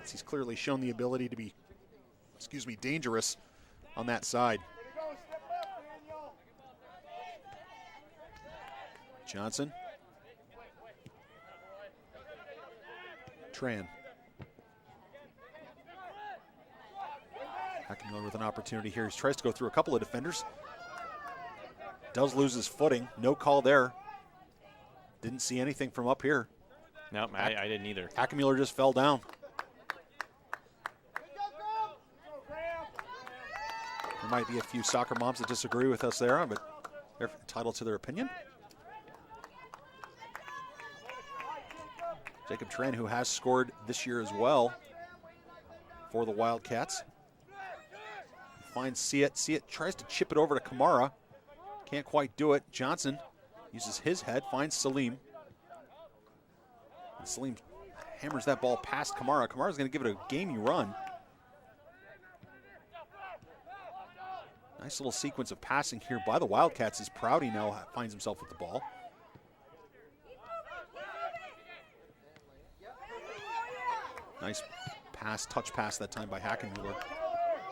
As he's clearly shown the ability to be, dangerous on that side. Johnson. Tran. Hackenmuller with an opportunity here. He tries to go through a couple of defenders. Does lose his footing. No call there. Didn't see anything from up here. No, I didn't either. Hackenmuller just fell down. There might be a few soccer moms that disagree with us there, but they're entitled to their opinion. Jacob Tran, who has scored this year as well for the Wildcats. Finds Siet. Siet tries to chip it over to Kamara. Can't quite do it. Johnson uses his head, finds Salim. And Salim hammers that ball past Kamara. Kamara's going to give it a gamey run. Nice little sequence of passing here by the Wildcats as Prouty now finds himself with the ball. Nice pass, touch pass that time by Hackenmuller.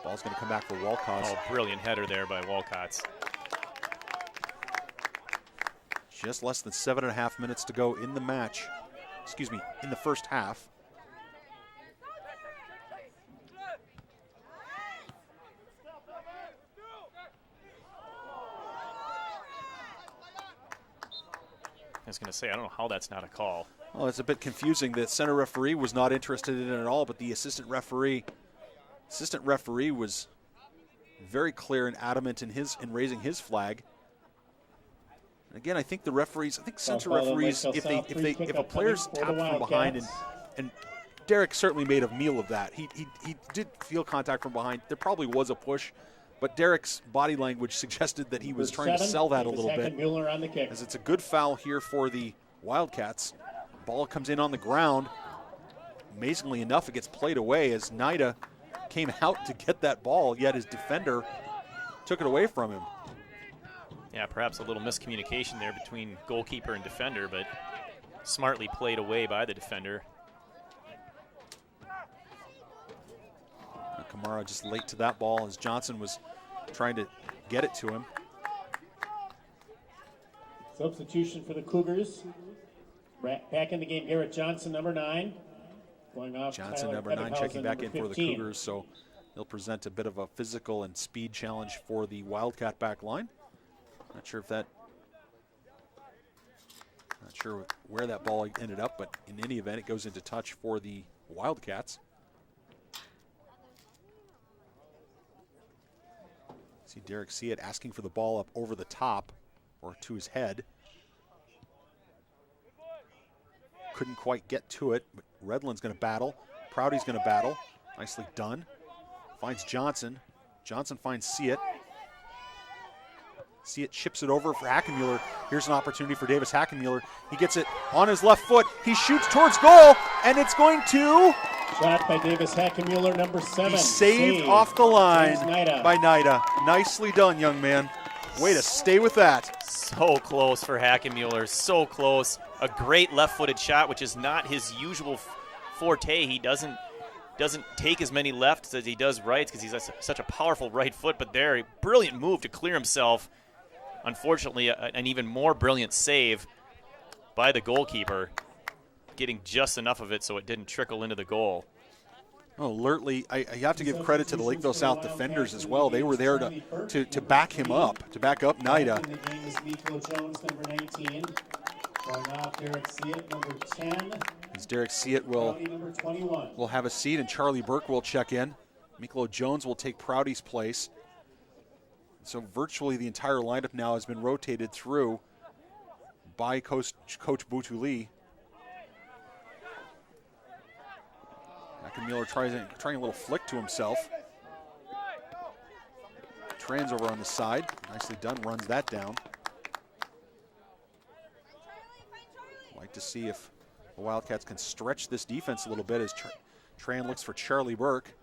Ball's going to come back for Wildcats. Oh, brilliant header there by Wildcats. Just less than 7.5 minutes to go in the match. In the first half. I was going to say, I don't know how that's not a call. Well, it's a bit confusing. The center referee was not interested in it at all, but the assistant referee was very clear and adamant in raising his flag. And again, I think center referees, if a player's tapped from behind, and Derek certainly made a meal of that. He did feel contact from behind. There probably was a push, but Derek's body language suggested that he was trying to sell that a little bit. As it's a good foul here for the Wildcats. Ball comes in on the ground. Amazingly enough, it gets played away as Nida came out to get that ball, yet his defender took it away from him. Yeah, perhaps a little miscommunication there between goalkeeper and defender, but smartly played away by the defender. Kamara just late to that ball as Johnson was trying to get it to him. Substitution for the Cougars. Back in the game, Garrett Johnson, number 9. Going off. Johnson, Tyler number 9, checking back in 15. for the Cougars, so he'll present a bit of a physical and speed challenge for the Wildcat back line. Not sure where that ball ended up, but in any event, it goes into touch for the Wildcats. See Derek Siet asking for the ball up over the top or to his head. Couldn't quite get to it, but Redland's going to battle. Prouty's going to battle. Nicely done. Finds Johnson. Johnson finds Siet. Siet chips it over for Hackenmuller. Here's an opportunity for Davis Hackenmuller. He gets it on his left foot. He shoots towards goal, and it's going to... Shot by Davis Hackenmuller, number 7. He's saved off the line by Nida. Nicely done, young man. Way to stay with that. So close for Hackenmuller, so close. A great left-footed shot, which is not his usual forte. He doesn't take as many lefts as he does rights because he's such a powerful right foot, but there, a brilliant move to clear himself. Unfortunately, an even more brilliant save by the goalkeeper, getting just enough of it so it didn't trickle into the goal. Oh, alertly, I have to give credit to the Lakeville South defenders as well. They were there to back him up, to back up Nida. In the game is Nico Jones, number 19. Going off, Derek Siet, number 10. As Derek Seat will have a seat and Charlie Burke will check in. Miklo Jones will take Prouty's place. So virtually the entire lineup now has been rotated through by Coach Butuli. Mueller trying a little flick to himself. Tran's over on the side. Nicely done, runs that down. Like to see if the Wildcats can stretch this defense a little bit as Tran looks for Charlie Burke.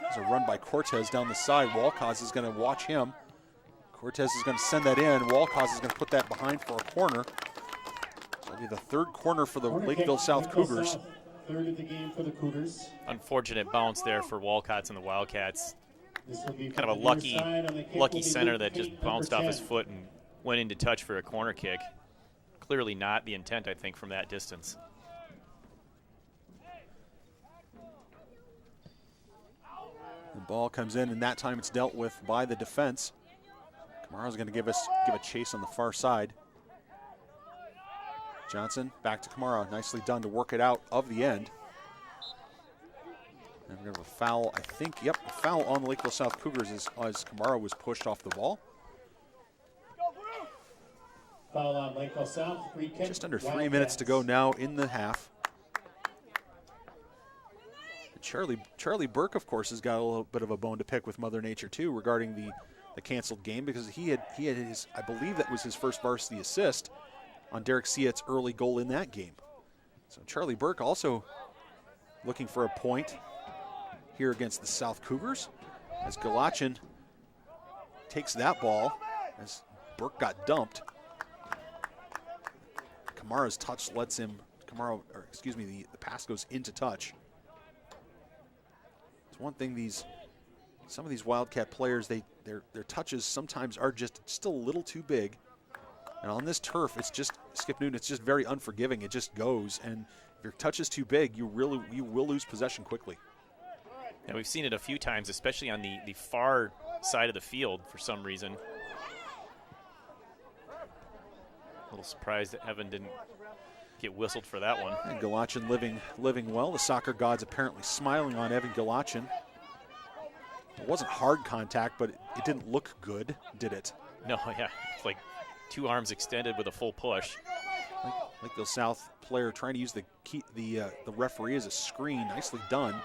There's a run by Cortez down the side. Walcott is going to watch him. Cortez is going to send that in. Walcott is going to put that behind for a corner. So it'll be the third corner for the Lakeville South Cougars. Third of the game for the Cougars. Unfortunate bounce there for Walcotts and the Wildcats. Kind of a lucky center that just bounced off his foot and went into touch for a corner kick. Clearly not the intent, I think, from that distance. The ball comes in, and that time it's dealt with by the defense. Kamara's going to give a chase on the far side. Johnson back to Kamara. Nicely done to work it out of the end. And we're going to have a foul, I think. Yep, a foul on the Lakeville South Cougars as Kamara was pushed off the ball. Foul on Lakeville South. Free kick. Just under 3 minutes to go now in the half. And Charlie Burke, of course, has got a little bit of a bone to pick with Mother Nature too regarding the canceled game, because he had his, I believe that was his first varsity assist on Derek Seat's early goal in that game. So Charlie Burke also looking for a point here against the South Cougars as Galachin takes that ball as Burke got dumped. Kamara's touch lets him, the pass goes into touch. It's one thing some of these Wildcat players, their touches sometimes are just a little too big. And on this turf, it's just, Skip Newton, it's just very unforgiving. It just goes, and if your touch is too big, you will lose possession quickly. Yeah, we've seen it a few times, especially on the far side of the field for some reason. A little surprised that Evan didn't get whistled for that one. And Galachin living well. The soccer gods apparently smiling on Evan Galachin. It wasn't hard contact, but it didn't look good, did it? No, yeah, it's like two arms extended with a full push. Like the South player trying to use the referee as a screen. Nicely done.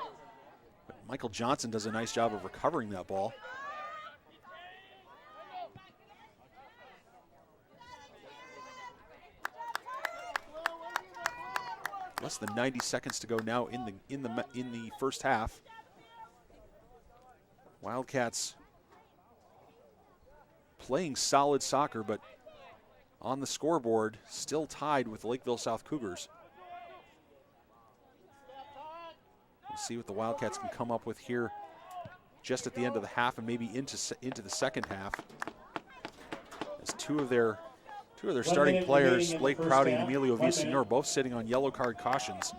But Michael Johnson does a nice job of recovering that ball. Less than 90 seconds to go now in the first half. Wildcats playing solid soccer, but on the scoreboard, still tied with the Lakeville South Cougars. We'll see what the Wildcats can come up with here just at the end of the half and maybe into the second half. As two of their starting players, Blake Prouty and Emilio Villasenor, both sitting on yellow card cautions,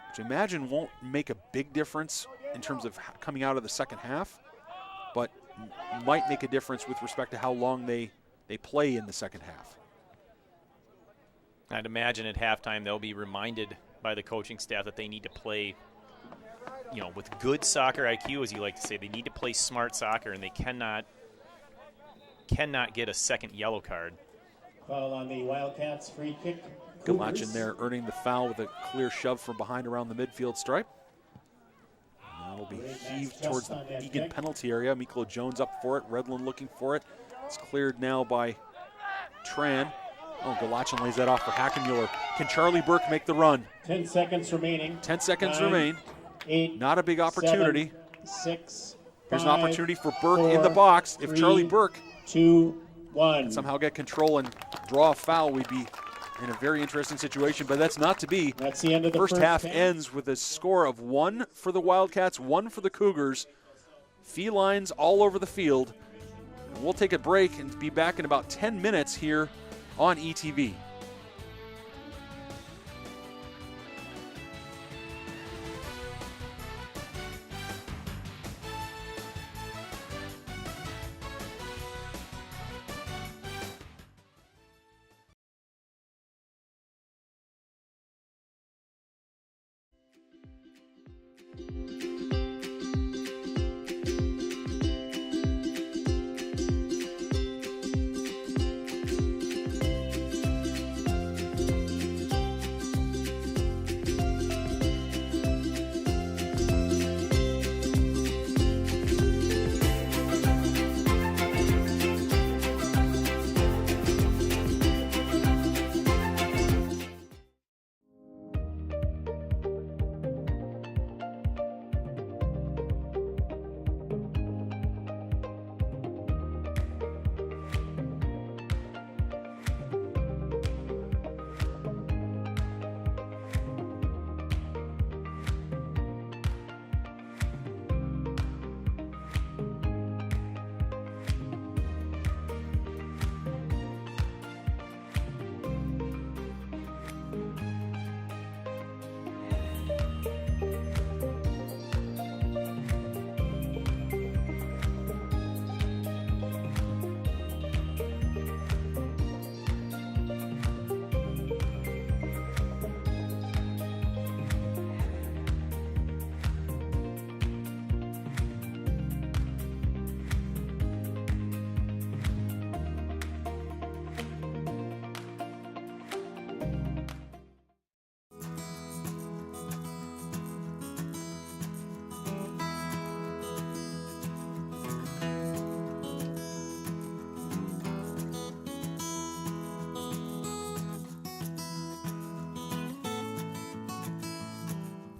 which I imagine won't make a big difference in terms of coming out of the second half, but might make a difference with respect to how long they play in the second half. I'd imagine at halftime they'll be reminded by the coaching staff that they need to play, with good soccer IQ, as you like to say. They need to play smart soccer, and they cannot get a second yellow card. Foul on the Wildcats, free kick. Galachin there earning the foul with a clear shove from behind around the midfield stripe. That'll be heaved towards the Eagan penalty area. Miklo Jones up for it. Redland looking for it. It's cleared now by Tran. Oh, Galachin lays that off for Hackenmuller. Can Charlie Burke make the run? 10 seconds remaining. 10 seconds 9, remain. 8, not a big opportunity. 7, 6, Here's 5, an opportunity for Burke 4, in the box. If 3, Charlie Burke 2, 1. can somehow get control and draw a foul, we'd be in a very interesting situation, but that's not to be. That's the end of the first half. 10. Ends with a score of 1 for the Wildcats, 1 for the Cougars. Felines all over the field. We'll take a break and be back in about 10 minutes here on ETV.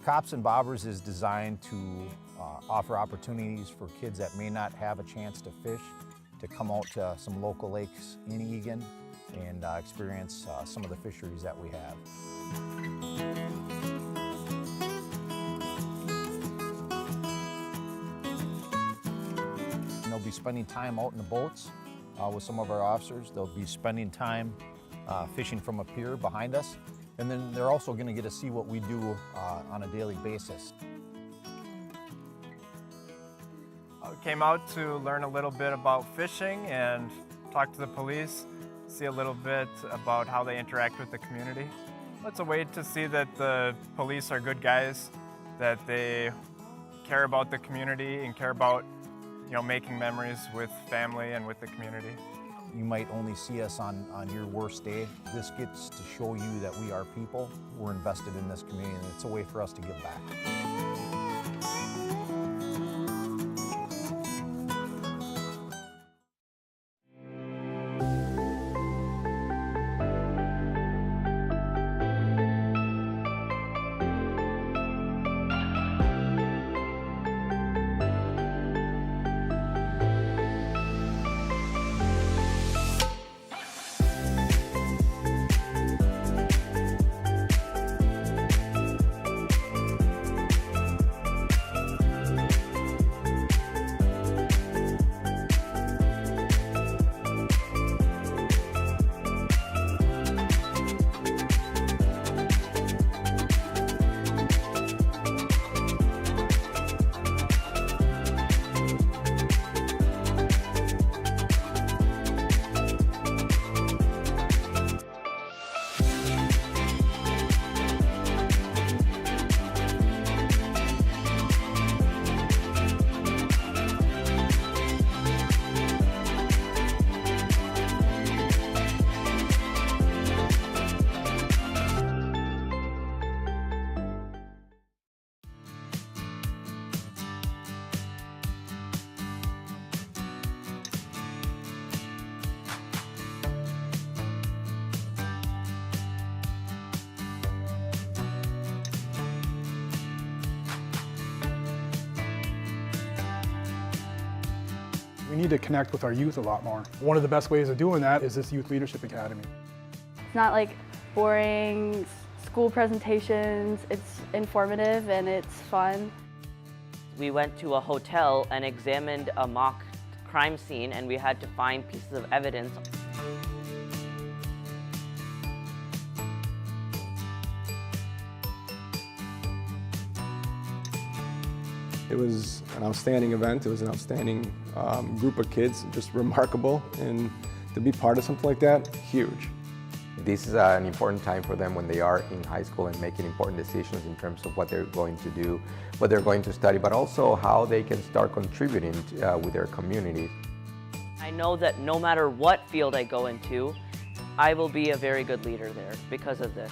Cops and Bobbers is designed to offer opportunities for kids that may not have a chance to fish to come out to some local lakes in Eagan and experience some of the fisheries that we have. And they'll be spending time out in the boats with some of our officers. They'll be spending time fishing from a pier behind us. And then they're also going to get to see what we do on a daily basis. I came out to learn a little bit about fishing and talk to the police, see a little bit about how they interact with the community. It's a way to see that the police are good guys, that they care about the community and care about, making memories with family and with the community. You might only see us on your worst day. This gets to show you that we are people. We're invested in this community, and it's a way for us to give back. We need to connect with our youth a lot more. One of the best ways of doing that is this Youth Leadership Academy. It's not like boring school presentations, it's informative and it's fun. We went to a hotel and examined a mock crime scene, and we had to find pieces of evidence. It was an outstanding event. It was an outstanding group of kids, just remarkable. And to be part of something like that, huge. This is an important time for them when they are in high school and making important decisions in terms of what they're going to do, what they're going to study, but also how they can start contributing with their communities. I know that no matter what field I go into, I will be a very good leader there because of this.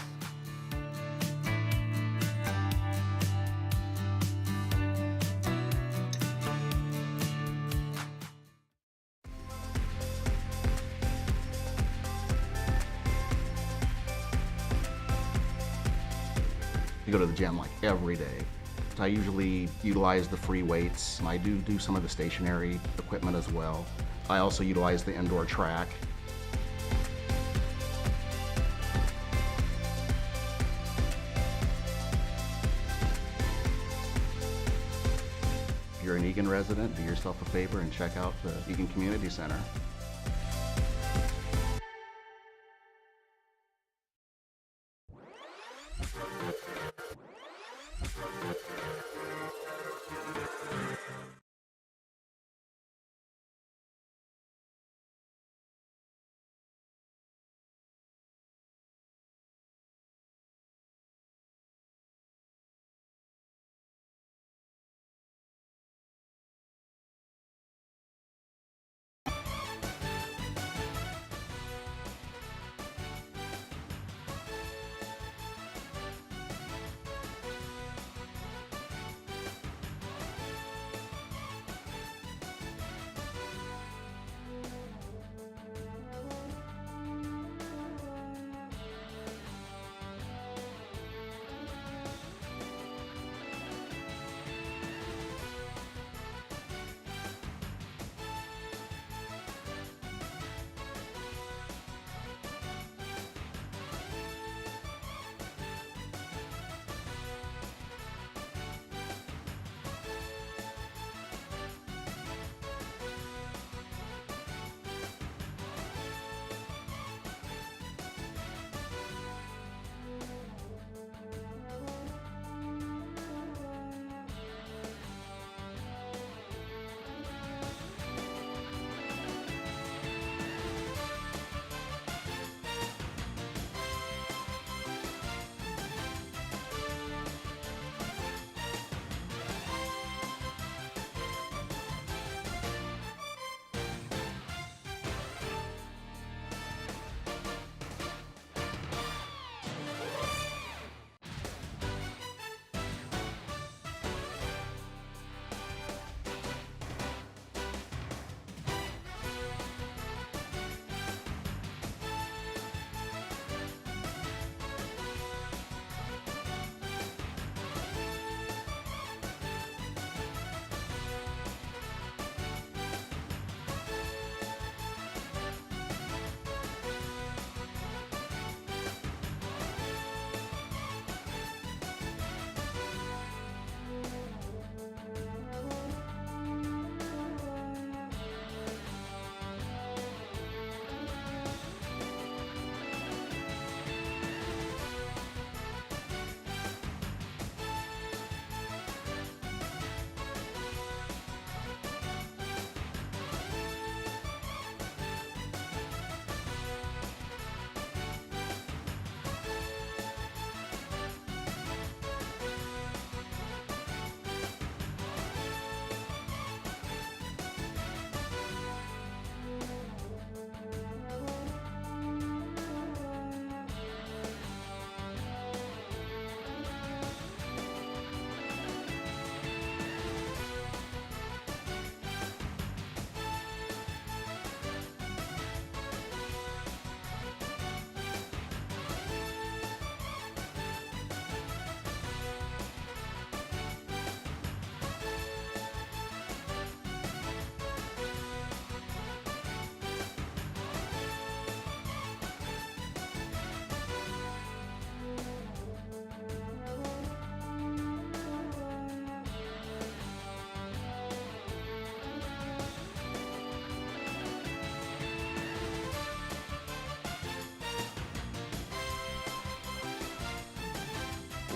I go to the gym like every day. I usually utilize the free weights. I do some of the stationary equipment as well. I also utilize the indoor track. If you're an Eagan resident, do yourself a favor and check out the Eagan Community Center.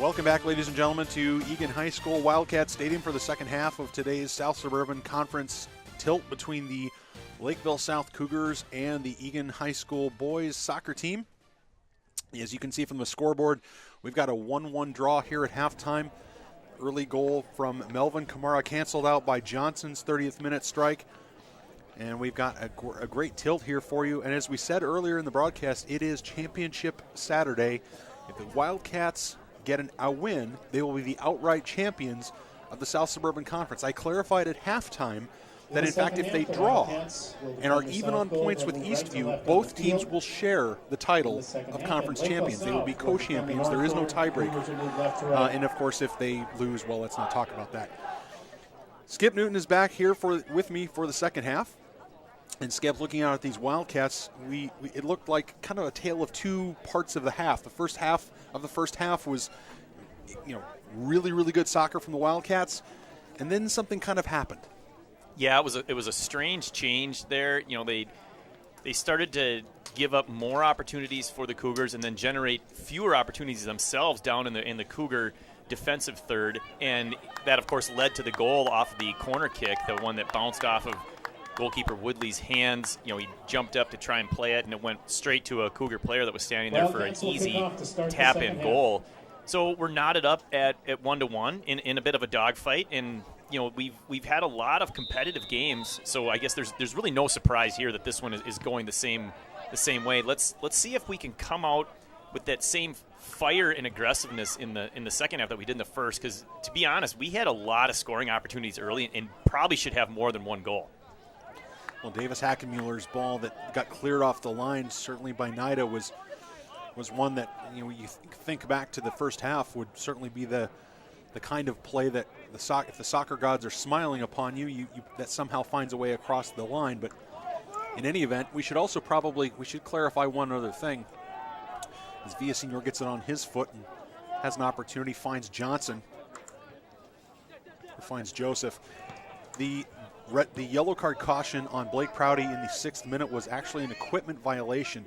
Welcome back, ladies and gentlemen, to Eagan High School Wildcat Stadium for the second half of today's South Suburban Conference tilt between the Lakeville South Cougars and the Eagan High School boys soccer team. As you can see from the scoreboard, we've got a 1-1 draw here at halftime. Early goal from Melvin Kamara canceled out by Johnson's 30th minute strike. And we've got a great tilt here for you. And as we said earlier in the broadcast, it is Championship Saturday. If the Wildcats get a win, they will be the outright champions of the South Suburban Conference. I clarified at halftime that, in fact, if they draw and are even on points with Eastview, both teams will share the title of conference champions. They will be co-champions. There is no tiebreaker. And, of course, if they lose, well, let's not talk about that. Skip Newton is back here with me for the second half. And, Skip, looking out at these Wildcats, it looked like kind of a tale of two parts of the half. The first half was, really, really good soccer from the Wildcats, and then something kind of happened. Yeah, it was a strange change there. They started to give up more opportunities for the Cougars and then generate fewer opportunities themselves down in the Cougar defensive third, and that of course led to the goal off the corner kick, the one that bounced off of goalkeeper Woodley's hands. He jumped up to try and play it, and it went straight to a Cougar player that was standing there for an easy tap-in goal. So we're knotted up at 1-1 in a bit of a dogfight, and we've had a lot of competitive games, so I guess there's really no surprise here that this one is going the same way. Let's see if we can come out with that same fire and aggressiveness in the second half that we did in the first, because to be honest, we had a lot of scoring opportunities early and probably should have more than one goal. Well, Davis Hackenmuller's ball that got cleared off the line, certainly by Nida, was one that you think back to the first half would certainly be the kind of play that if the soccer gods are smiling upon you, that somehow finds a way across the line. But in any event, we should clarify one other thing. As Villasenor gets it on his foot and has an opportunity, finds Johnson, finds Joseph. The yellow card caution on Blake Prouty in the 6th minute was actually an equipment violation.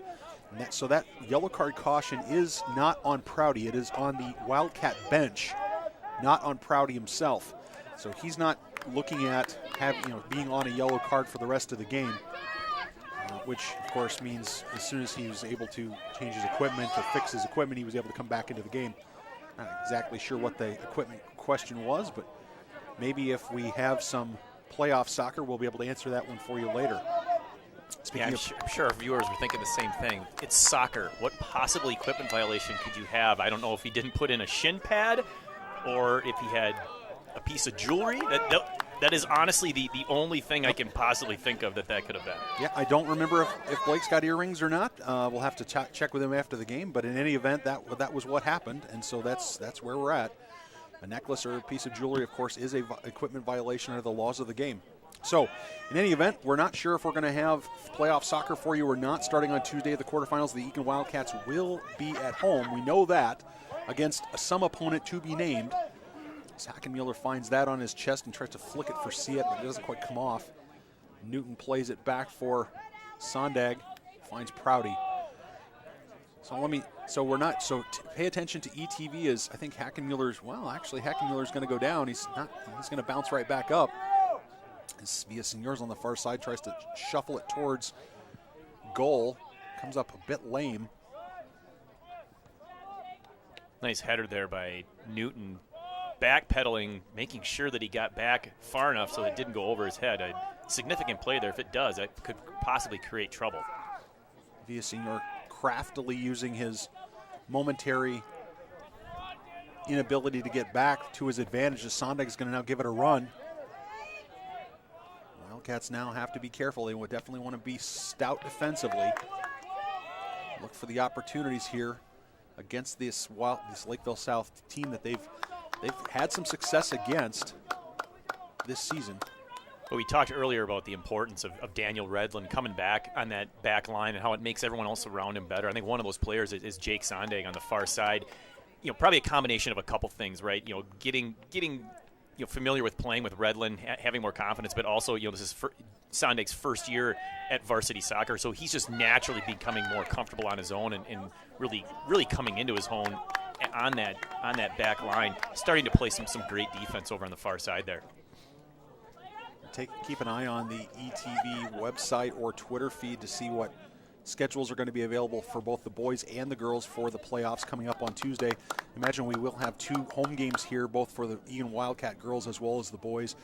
So that yellow card caution is not on Prouty. It is on the Wildcat bench, not on Prouty himself. So he's not looking at being on a yellow card for the rest of the game, which of course means as soon as he was able to change his equipment or fix his equipment, he was able to come back into the game. Not exactly sure what the equipment question was, but maybe if we have some playoff soccer, we'll be able to answer that one for you later. I'm sure our viewers were thinking the same thing. It's soccer. What possible equipment violation could you have? I don't know if he didn't put in a shin pad or if he had a piece of jewelry. That is honestly the only thing I can possibly think of that could have been. Yeah, I don't remember if Blake's got earrings or not. We'll have to check with him after the game. But in any event, that was what happened, and so that's where we're at. A necklace or a piece of jewelry, of course, is a equipment violation under the laws of the game. So, in any event, we're not sure if we're going to have playoff soccer for you or not. Starting on Tuesday, the quarterfinals, the Eagan Wildcats will be at home. We know that, against some opponent to be named. Hackenmuller finds that on his chest and tries to flick it for Siet, but it doesn't quite come off. Newton plays it back for Sondag, finds Prouty. So pay attention to ETV as I think Hackenmuller's going to go down. He's going to bounce right back up. As Villasenor's on the far side, tries to shuffle it towards goal. Comes up a bit lame. Nice header there by Newton. Backpedaling, making sure that he got back far enough so that it didn't go over his head. A significant play there. If it does, that could possibly create trouble. Villasenor craftily using his momentary inability to get back to his advantage. Sondag is going to now give it a run. Wildcats now have to be careful. They would definitely want to be stout defensively. Look for the opportunities here against this Lakeville South team that they've had some success against this season. But we talked earlier about the importance of Daniel Redlin coming back on that back line and how it makes everyone else around him better. I think one of those players is Jake Sondag on the far side. Probably a combination of a couple things, right? Getting familiar with playing with Redlin, having more confidence, but also, this is Sondag's first year at varsity soccer, so he's just naturally becoming more comfortable on his own and really, really coming into his own on that back line, starting to play some great defense over on the far side there. Keep an eye on the ETV website or Twitter feed to see what schedules are going to be available for both the boys and the girls for the playoffs coming up on Tuesday. Imagine we will have 2 home games here, both for the Eagan Wildcat girls as well as the boys.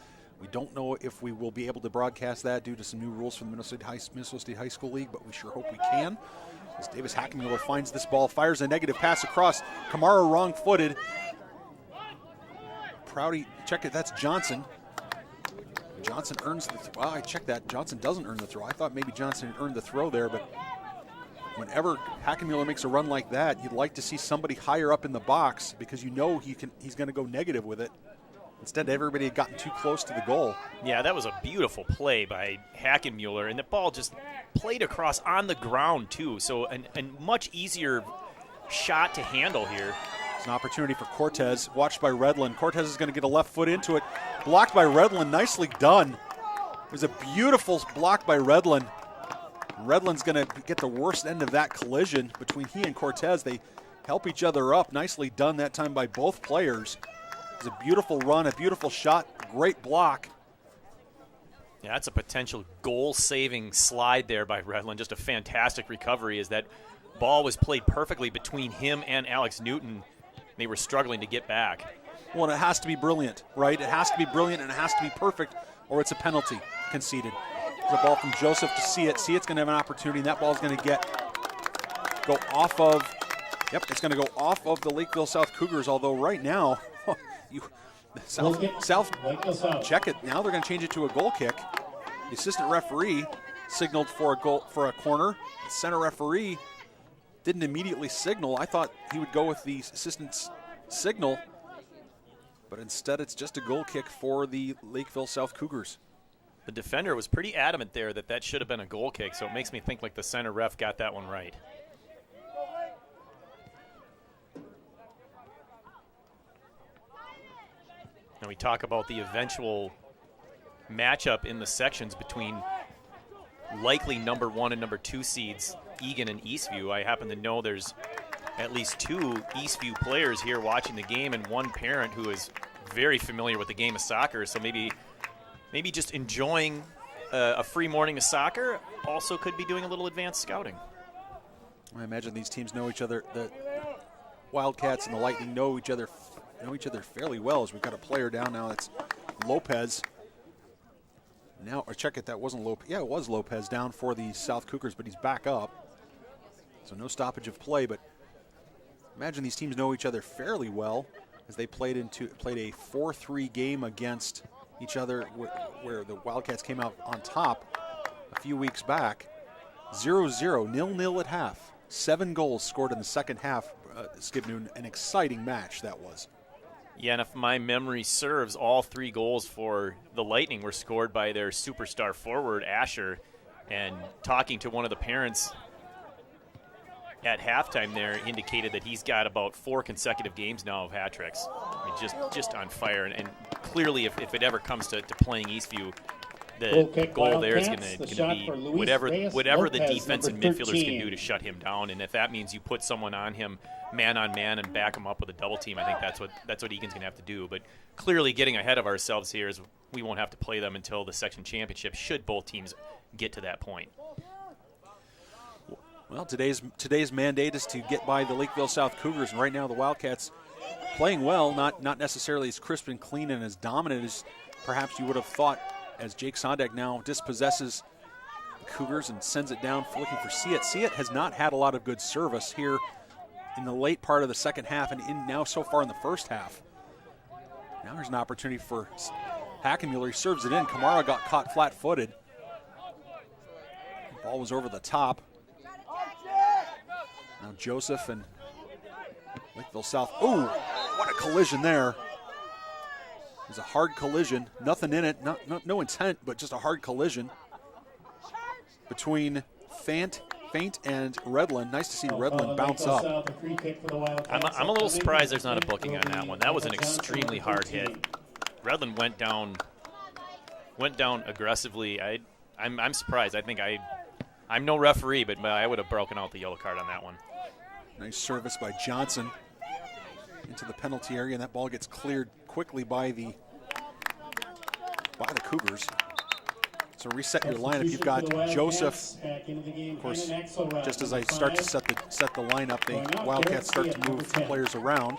We don't know if we will be able to broadcast that due to some new rules from the Minnesota State High School League, but we sure hope we can. As Davis Hackenmuller finds this ball, fires a negative pass across. Kamara wrong-footed. Prouty, check it, that's Johnson. Johnson earns the well, I checked that. Johnson doesn't earn the throw. I thought maybe Johnson earned the throw there, but whenever Hackenmuller makes a run like that, you'd like to see somebody higher up in the box because you know he's going to go negative with it. Instead, everybody had gotten too close to the goal. Yeah, that was a beautiful play by Hackenmuller, and the ball just played across on the ground, too. So a much easier shot to handle here. It's an opportunity for Cortez, watched by Redland. Cortez is going to get a left foot into it. Blocked by Redland, nicely done. It was a beautiful block by Redland. Redland's going to get the worst end of that collision between he and Cortez. They help each other up. Nicely done that time by both players. It was a beautiful run, a beautiful shot, great block. Yeah, that's a potential goal-saving slide there by Redland. Just a fantastic recovery as that ball was played perfectly between him and Alex Newton. They were struggling to get back. Well, and it has to be brilliant, right? It has to be brilliant and it has to be perfect, or it's a penalty conceded. There's a ball from Joseph to See It. See It's going to have an opportunity, and that ball's going to go off of, it's going to go off of the Lakeville South Cougars, although right now, South, check it. Now they're going to change it to a goal kick. The assistant referee signaled for a corner. The center referee didn't immediately signal. I thought he would go with the assistant's signal, but instead it's just a goal kick for the Lakeville South Cougars. The defender was pretty adamant there that should have been a goal kick, so it makes me think like the center ref got that one right. And we talk about the eventual matchup in the sections between likely number 1 and number 2 seeds, Eagan and Eastview. I happen to know there's at least 2 Eastview players here watching the game and one parent who is very familiar with the game of soccer, so maybe just enjoying a free morning of soccer, also could be doing a little advanced scouting. I imagine these teams know each other. The Wildcats and the Lightning know each other fairly well, as we've got a player down now. That's Lopez. Now, or check it, that wasn't Lopez. Yeah, it was Lopez down for the South Cougars, but he's back up. So no stoppage of play, but imagine these teams know each other fairly well as they played a 4-3 game against each other where the Wildcats came out on top a few weeks back. 0-0, 0-0 at half. 7 goals scored in the second half. Skip Newton, an exciting match that was. Yeah, and if my memory serves, all 3 goals for the Lightning were scored by their superstar forward, Asher. And talking to one of the parents at halftime there indicated that he's got about 4 consecutive games now of hat tricks. I mean, just on fire. And clearly, if it ever comes to playing Eastview, the goal there is going to be whatever the defense and midfielders can do to shut him down. And if that means you put someone on him, man on man, and back him up with a double team, I think that's what Eagan's going to have to do. But clearly, getting ahead of ourselves here is we won't have to play them until the section championship, should both teams get to that point. Well, today's mandate is to get by the Lakeville South Cougars, and right now the Wildcats playing well, not necessarily as crisp and clean and as dominant as perhaps you would have thought, as Jake Sondek now dispossesses the Cougars and sends it down looking for See It. See It has not had a lot of good service here in the late part of the second half and now so far in the first half. Now there's an opportunity for Hackenmuller. He serves it in. Kamara got caught flat-footed. The ball was over the top. Now Joseph and Lakeville South. Ooh, what a collision there. It was a hard collision. Nothing in it, no intent, but just a hard collision between Faint and Redland. Nice to see Redland bounce up. I'm a little surprised there's not a booking on that one. That was an extremely hard hit. Redland went down aggressively. I'm surprised. I think I'm no referee, but I would have broken out the yellow card on that one. Nice service by Johnson. into the penalty area, and that ball gets cleared quickly by the Cougars. So reset your lineup. You've got Joseph. Of course, just as I start to set the lineup, the Wildcats start to move players around.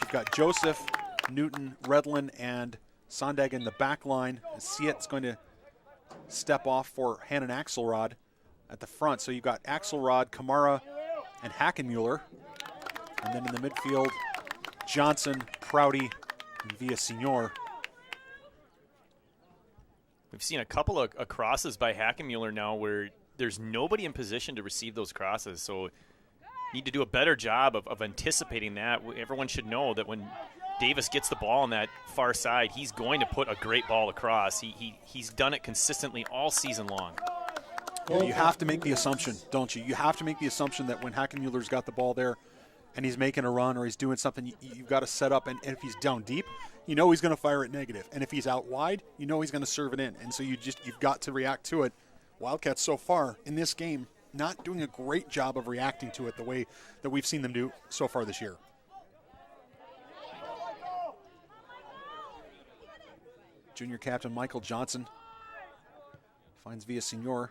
You've got Joseph, Newton, Redlin, and Sondag in the back line. Siet's going to step off for Hannon Axelrod at the front. So you've got Axelrod, Kamara, and Hackenmuller. And then in the midfield, Johnson, Prouty, and Villasenor. We've seen a couple of crosses by Hackenmuller now where there's nobody in position to receive those crosses. So need to do a better job of anticipating that. Everyone should know that when Davis gets the ball on that far side, he's going to put a great ball across. He's done it consistently all season long. Yeah, you have to make the assumption, don't you? You have to make the assumption that when Hackenmuller's got the ball there and he's making a run or he's doing something, you've got to set up. And if he's down deep, you know he's going to fire it negative. And if he's out wide, you know he's going to serve it in. And so you've got to react to it. Wildcats so far in this game not doing a great job of reacting to it the way that we've seen them do so far this year. Junior captain Michael Johnson finds Villasenor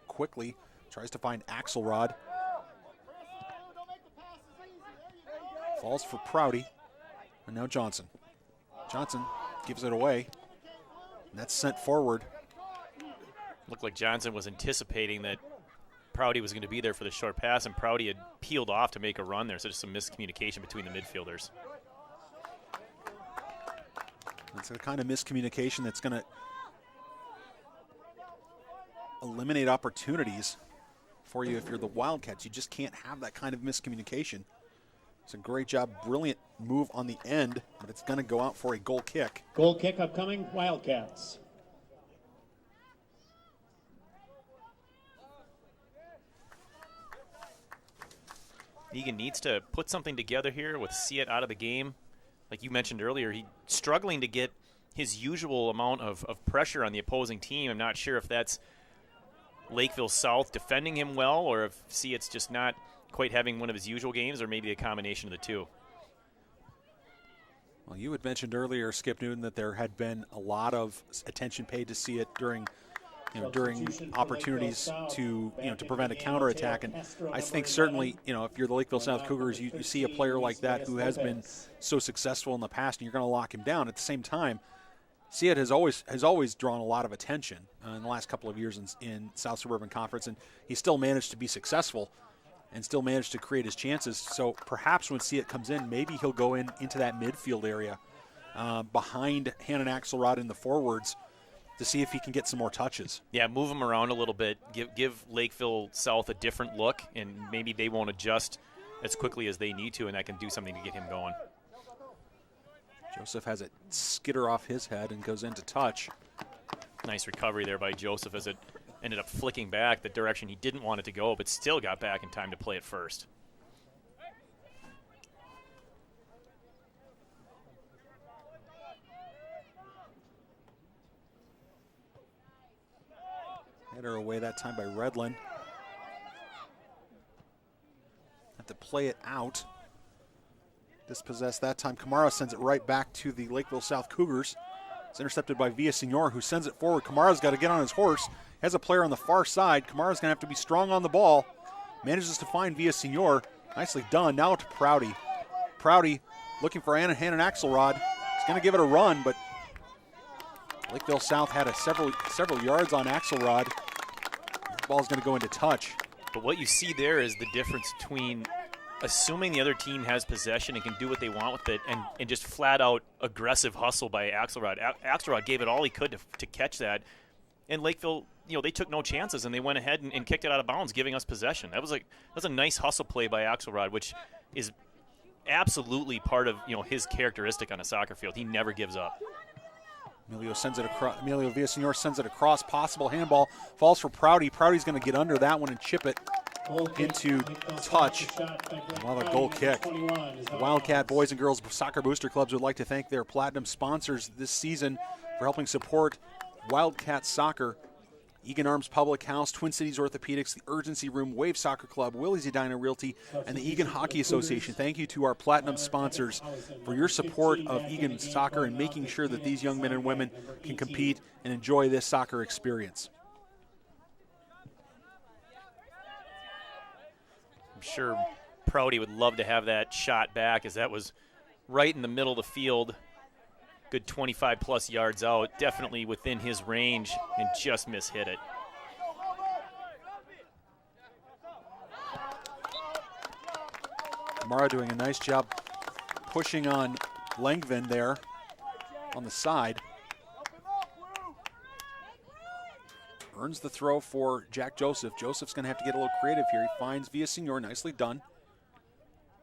quickly, tries to find Axelrod. Falls for Prouty, and now Johnson. Johnson gives it away, and that's sent forward. Looked like Johnson was anticipating that Prouty was going to be there for the short pass, and Prouty had peeled off to make a run there, so just some miscommunication between the midfielders. It's the kind of miscommunication that's going to eliminate opportunities for you if you're the Wildcats. You just can't have that kind of miscommunication. It's a great job, brilliant move on the end, but it's going to go out for a goal kick. Goal kick upcoming, Wildcats. Eagan needs to put something together here with Siet out of the game. Like you mentioned earlier, he's struggling to get his usual amount of pressure on the opposing team. I'm not sure if that's Lakeville South defending him well or if Siet's just not quite having one of his usual games, or maybe a combination of the two. Well, you had mentioned earlier, Skip Newton, that there had been a lot of attention paid to Siet during opportunities to prevent a counterattack, and I think certainly if you're the Lakeville South Cougars, you see a player like that who has been so successful in the past, and you're going to lock him down. At the same time, Siet has always drawn a lot of attention in the last couple of years in South Suburban Conference, and he still managed to be successful and still managed to create his chances. So perhaps when Siet comes in, maybe he'll go into that midfield area behind Hannon Axelrod in the forwards to see if he can get some more touches. Yeah, move him around a little bit. Give Lakeville South a different look, and maybe they won't adjust as quickly as they need to, and that can do something to get him going. Joseph has it skitter off his head and goes into touch. Nice recovery there by Joseph as it ended up flicking back the direction he didn't want it to go, but still got back in time to play it first. Header away that time by Redlin. Have to play it out. Dispossessed that time. Kamara sends it right back to the Lakeville South Cougars. It's intercepted by Villasenor, who sends it forward. Kamara's got to get on his horse. Has a player on the far side. Kamara's going to have to be strong on the ball. Manages to find Villasenor. Nicely done. Now to Prouty. Prouty looking for Hannon Axelrod. He's going to give it a run, but Lakeville South had several yards on Axelrod. The ball's going to go into touch. But what you see there is the difference between assuming the other team has possession and can do what they want with it, and just flat-out aggressive hustle by Axelrod. Axelrod gave it all he could to catch that. And Lakeville, they took no chances, and they went ahead and kicked it out of bounds, giving us possession. That was a nice hustle play by Axelrod, which is absolutely part of his characteristic on a soccer field. He never gives up. Emilio Villasenor sends it across. Possible handball. Falls for Prouty. Prouty's going to get under that one and chip it into touch. Another goal kick. The Wildcat Boys and Girls Soccer Booster Clubs would like to thank their platinum sponsors this season for helping support Wildcat soccer Eagan Arms Public House, Twin Cities Orthopedics, the Urgency Room, Wave Soccer Club, Willie's Edina Realty, and the Eagan Hockey Association. Thank you to our platinum sponsors for your support of Eagan soccer and making sure that these young men and women can compete and enjoy this soccer experience. I'm sure Prouty would love to have that shot back, as that was right in the middle of the field. Good 25-plus yards out, definitely within his range, and just mishit it. Kamara doing a nice job pushing on Langvin there on the side. Earns the throw for Jack Joseph. Joseph's going to have to get a little creative here. He finds Villasenor, nicely done.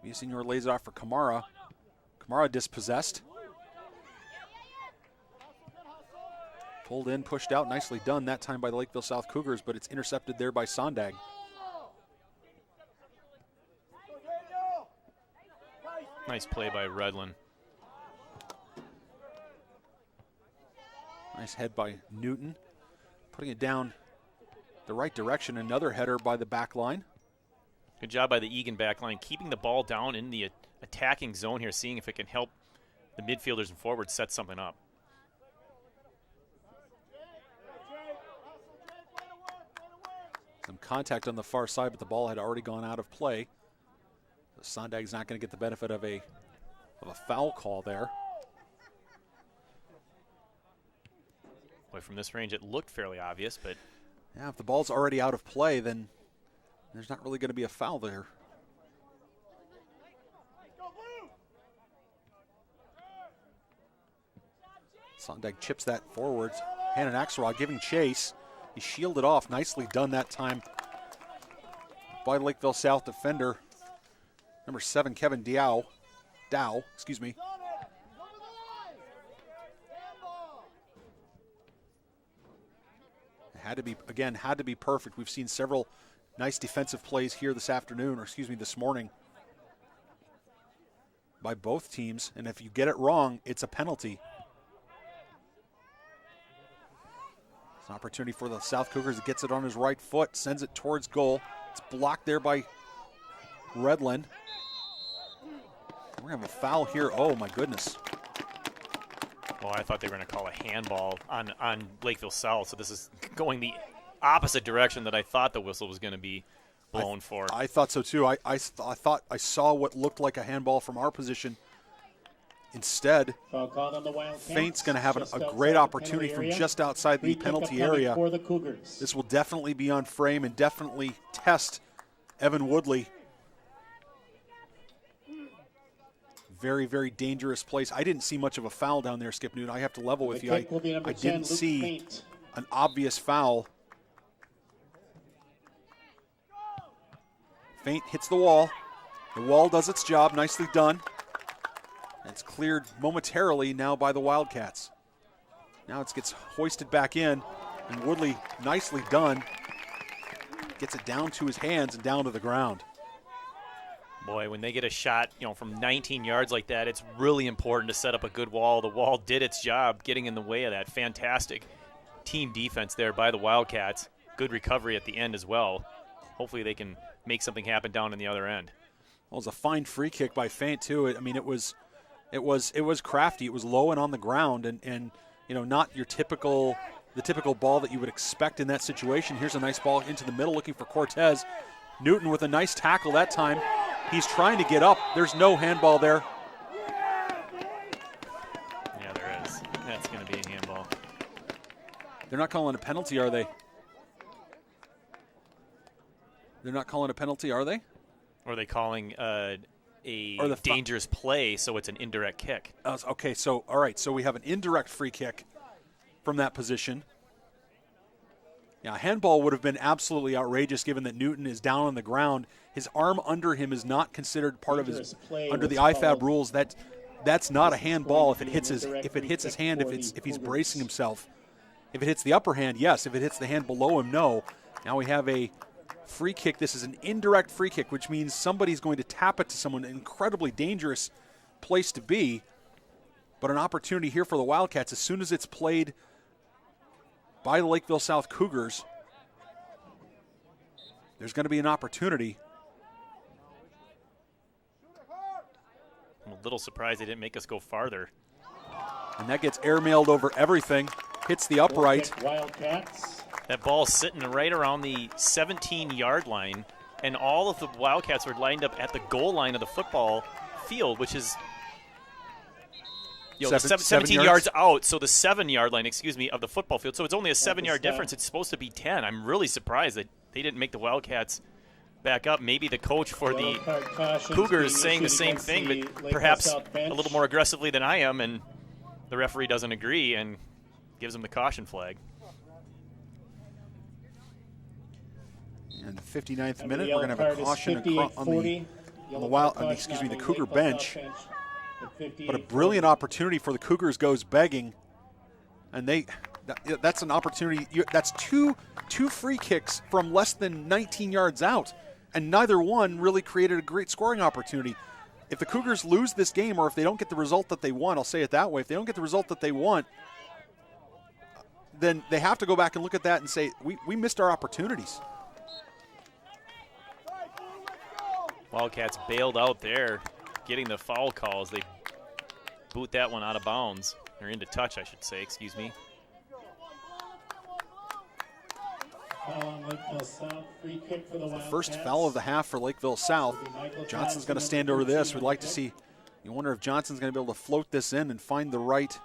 Villasenor lays it off for Kamara. Kamara dispossessed. Pulled in, pushed out, nicely done that time by the Lakeville South Cougars, but it's intercepted there by Sondag. Nice play by Redlin. Nice head by Newton. Putting it down the right direction. Another header by the back line. Good job by the Eagan back line, keeping the ball down in the attacking zone here, seeing if it can help the midfielders and forwards set something up. Some contact on the far side, but the ball had already gone out of play. So Sondag's not going to get the benefit of a foul call there. Boy, from this range, it looked fairly obvious, but yeah, if the ball's already out of play, then there's not really going to be a foul there. Sondag chips that forward. Hannon Axelrod giving chase. He shielded off. Nicely done that time by Lakeville South defender, number 7, Kevin Dow. Excuse me. Had to be perfect. We've seen several nice defensive plays here this morning by both teams, and if you get it wrong, it's a penalty. It's an opportunity for the South Cougars. He gets it on his right foot, sends it towards goal. It's blocked there by Redlin. We're going to have a foul here. Oh, my goodness. Well, I thought they were going to call a handball on Lakeville South, so this is going the opposite direction that I thought the whistle was going to be blown for. I thought so, too. I thought I saw what looked like a handball from our position. Instead, Feint's going to have a great opportunity from just outside the penalty area. This will definitely be on frame and definitely test Evan Woodley. Very, very dangerous place. I didn't see much of a foul down there, Skip Newton. I have to level with you. I didn't see an obvious foul. Feint hits the wall. The wall does its job. Nicely done. It's cleared momentarily now by the Wildcats. Now it gets hoisted back in, and Woodley, nicely done, gets it down to his hands and down to the ground. Boy, when they get a shot, from 19 yards like that, it's really important to set up a good wall. The wall did its job getting in the way of that. Fantastic team defense there by the Wildcats. Good recovery at the end as well. Hopefully they can make something happen down in the other end. Well, it was a fine free kick by Feint too. It was crafty. It was low and on the ground, and not the typical ball that you would expect in that situation. Here's a nice ball into the middle, looking for Cortez. Newton with a nice tackle that time. He's trying to get up. There's no handball there. Yeah, there is. That's going to be a handball. They're not calling a penalty, are they? They're not calling a penalty, are they? Or are they calling a dangerous play, so it's an indirect kick? Okay, so all right, so we have an indirect free kick from that position. Yeah, handball would have been absolutely outrageous given that Newton is down on the ground. His arm under him is not considered part of his under the IFAB rules. That's not a handball if it hits his hand, if he's bracing himself. If it hits the upper hand, yes. If it hits the hand below him, no. Now we have a free kick. This is an indirect free kick, which means somebody's going to tap it to someone. An incredibly dangerous place to be, but an opportunity here for the Wildcats. As soon as it's played by the Lakeville South Cougars. There's going to be an opportunity. I'm a little surprised they didn't make us go farther. And that gets airmailed over everything. Hits the upright. Wildcats. That ball's sitting right around the 17-yard line, and all of the Wildcats were lined up at the goal line of the football field, which is 17 yards out, so the 7-yard line, of the football field. So it's only a 7-yard difference. It's supposed to be 10. I'm really surprised that they didn't make the Wildcats back up. Maybe the coach for the Cougars saying the same thing, but perhaps a little more aggressively than I am, and the referee doesn't agree and gives him the caution flag. And the 59th minute, we're going to have a caution on the Cougar bench. But a brilliant opportunity for the Cougars goes begging, and that's an opportunity. That's two free kicks from less than 19 yards out, and neither one really created a great scoring opportunity. If the Cougars lose this game, or if they don't get the result that they want, I'll say it that way, if they don't get the result that they want, then they have to go back and look at that and say, we missed our opportunities. Wildcats bailed out there, getting the foul calls. They boot that one out of bounds. Or into touch, I should say, excuse me. Free kick for the First foul of the half for Lakeville South. Johnson's going to stand over this. We'd like to see, you wonder if Johnson's going to be able to float this in and find the right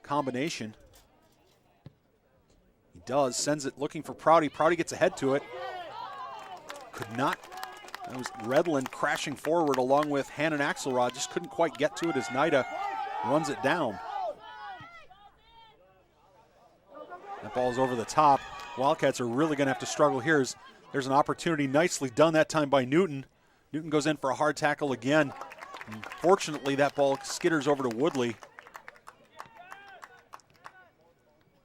combination. He does, sends it looking for Prouty. Prouty gets ahead to it. Could not. That was Redland crashing forward along with Hannon Axelrod. Just couldn't quite get to it as Nida runs it down. That ball's over the top. Wildcats are really going to have to struggle here. There's an opportunity, nicely done that time by Newton. Newton goes in for a hard tackle again. Fortunately, that ball skitters over to Woodley.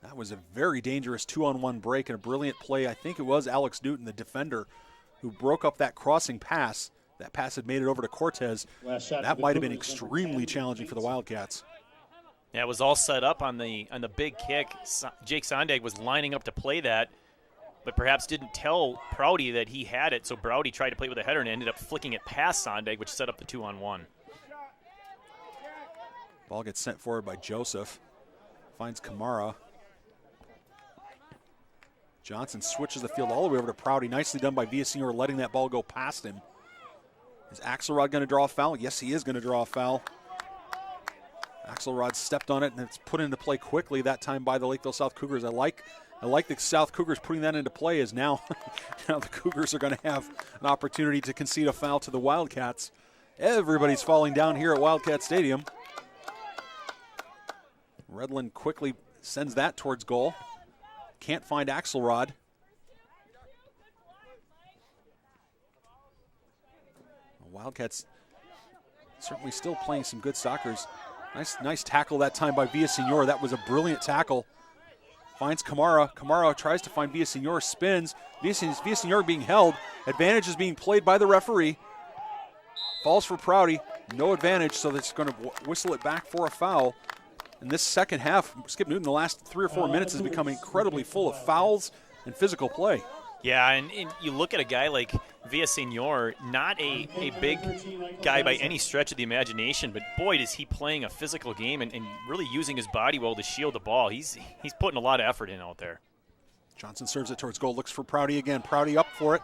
That was a very dangerous 2-on-1 break and a brilliant play. I think it was Alex Newton, the defender, who broke up that crossing pass. That pass had made it over to Cortez. That might have been extremely challenging for the Wildcats. Yeah, it was all set up on the big kick. Jake Sondag was lining up to play that, but perhaps didn't tell Prouty that he had it, so Prouty tried to play with a header and ended up flicking it past Sondag, which set up the 2-on-1. Ball gets sent forward by Joseph. Finds Kamara. Johnson switches the field all the way over to Prouty. Nicely done by Villasenor, letting that ball go past him. Is Axelrod going to draw a foul? Yes, he is going to draw a foul. Axelrod stepped on it, and it's put into play quickly that time by the Lakeville South Cougars. I like the South Cougars putting that into play, as now the Cougars are going to have an opportunity to concede a foul to the Wildcats. Everybody's falling down here at Wildcat Stadium. Redland quickly sends that towards goal. Can't find Axelrod. The Wildcats certainly still playing some good soccer. Nice tackle that time by Villasenor. That was a brilliant tackle. Finds Kamara. Kamara tries to find Villasenor, spins. Villasenor being held. Advantage is being played by the referee. Falls for Prouty. No advantage, so that's going to whistle it back for a foul. In this second half, Skip Newton, the last 3 or 4 minutes has become incredibly full of fouls and physical play. Yeah, and you look at a guy like Villasenor, not a big guy by any stretch of the imagination, but boy, is he playing a physical game and really using his body well to shield the ball. He's putting a lot of effort in out there. Johnson serves it towards goal, looks for Prouty again. Prouty up for it.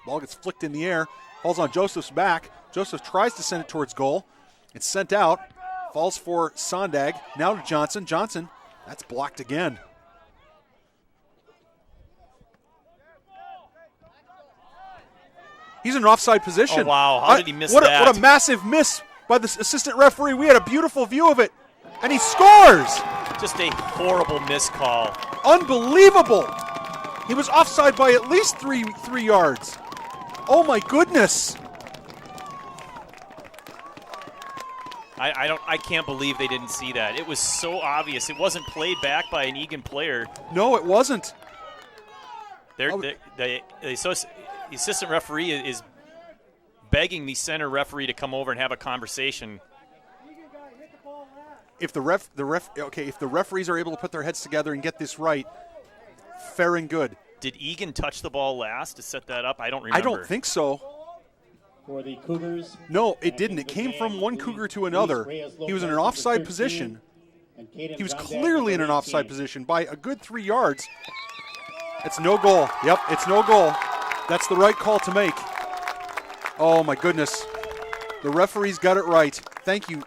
Ball gets flicked in the air, falls on Joseph's back. Joseph tries to send it towards goal. It's sent out. Falls for Sondag. Now to Johnson. Johnson, that's blocked again. He's in an offside position. Oh, wow. How did he miss that? What a massive miss by the assistant referee. We had a beautiful view of it, and he scores. Just a horrible missed call. Unbelievable. He was offside by at least three yards. Oh, my goodness. I can't believe they didn't see that. It was so obvious. It wasn't played back by an Eagan player. No, it wasn't. The assistant referee is begging the center referee to come over and have a conversation. If the referees are able to put their heads together and get this right, fair and good. Did Eagan touch the ball last to set that up? I don't remember. I don't think so. For the Cougars. No, it didn't. It came from one Cougar to another. He was in an offside position. He was clearly in an offside position by a good 3 yards. It's no goal. Yep, it's no goal. That's the right call to make. Oh, my goodness. The referees got it right. Thank you.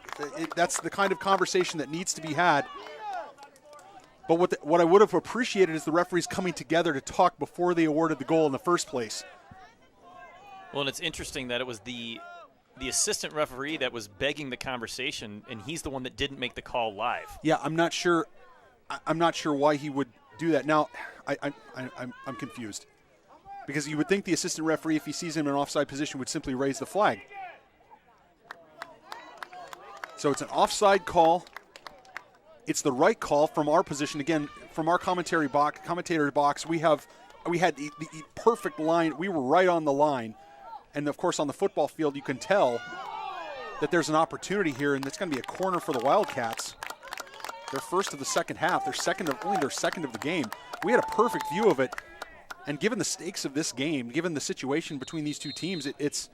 That's the kind of conversation that needs to be had. But what I would have appreciated is the referees coming together to talk before they awarded the goal in the first place. Well, and it's interesting that it was the assistant referee that was begging the conversation, and he's the one that didn't make the call live. Yeah, I'm not sure why he would do that. Now, I'm confused. Because you would think the assistant referee, if he sees him in an offside position, would simply raise the flag. So it's an offside call. It's the right call from our position. Again, from our commentator box, we had the perfect line. We were right on the line. And, of course, on the football field, you can tell that there's an opportunity here, and it's going to be a corner for the Wildcats. Their first of the second half. Only their second of the game. We had a perfect view of it. And given the stakes of this game, given the situation between these two teams, it's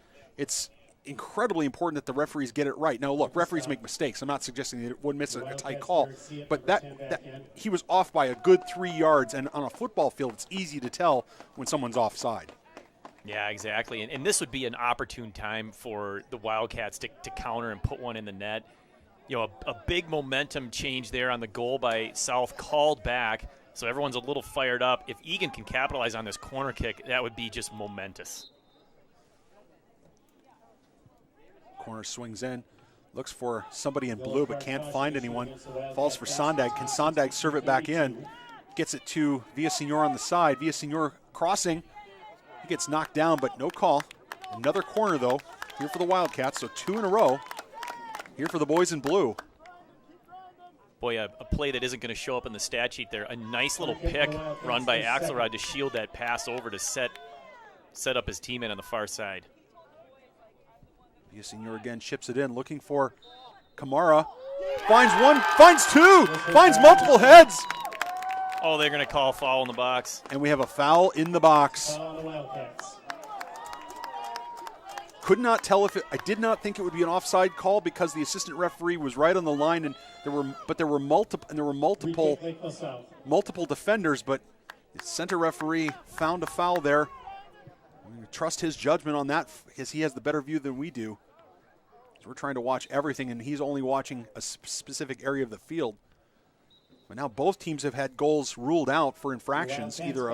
incredibly important that the referees get it right. Now, look, referees make mistakes. I'm not suggesting that it would miss a tight call, but that he was off by a good 3 yards, and on a football field, it's easy to tell when someone's offside. Yeah, exactly. And this would be an opportune time for the Wildcats to counter and put one in the net. You know, a big momentum change there on the goal by South, called back, so everyone's a little fired up. If Eagan can capitalize on this corner kick, that would be just momentous. Corner swings in, looks for somebody in blue but can't find anyone. Falls for Sondag. Can Sondag serve it back in? Gets it to Villasenor on the side. Villasenor crossing. He gets knocked down, but no call. Another corner, though, here for the Wildcats, so 2 in a row here for the boys in blue. Boy, a play that isn't going to show up in the stat sheet there. A nice little pick run by Axelrod to shield that pass over to set up his teammate on the far side. Villasenor again chips it in, looking for Kamara. Finds one, finds two, finds multiple heads. Oh, they're going to call a foul in the box. And we have a foul in the box. Could not tell if I did not think it would be an offside call because the assistant referee was right on the line, and there were multiple defenders, but the center referee found a foul there. We trust his judgment on that because he has the better view than we do. So we're trying to watch everything, and he's only watching a specific area of the field. But now both teams have had goals ruled out for infractions, either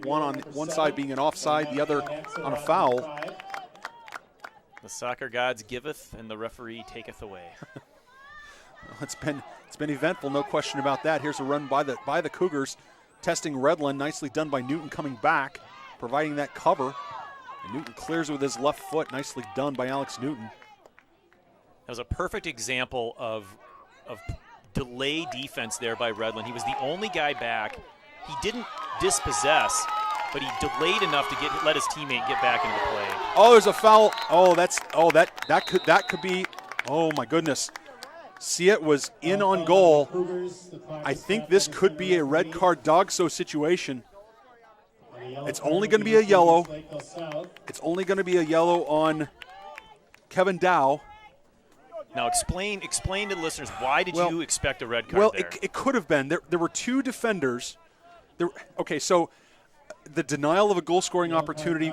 one on one side being an offside, the other on a foul. The soccer gods giveth, and the referee taketh away. Well, it's been eventful, no question about that. Here's a run by the Cougars, testing Redland. Nicely done by Newton coming back, providing that cover. And Newton clears with his left foot. Nicely done by Alex Newton. That was a perfect example of delay defense there by Redland. He was the only guy back. He didn't dispossess, but he delayed enough to let his teammate get back into the play. Oh, there's a foul. That could be. Oh my goodness. Siet was in on goal. I think this could be a red card dogso situation. It's only going to be a yellow. It's only going to be a yellow on Kevin Dow. Now, explain to the listeners, why did you expect a red card there? Well, it could have been. There were two defenders. So the denial of a goal-scoring opportunity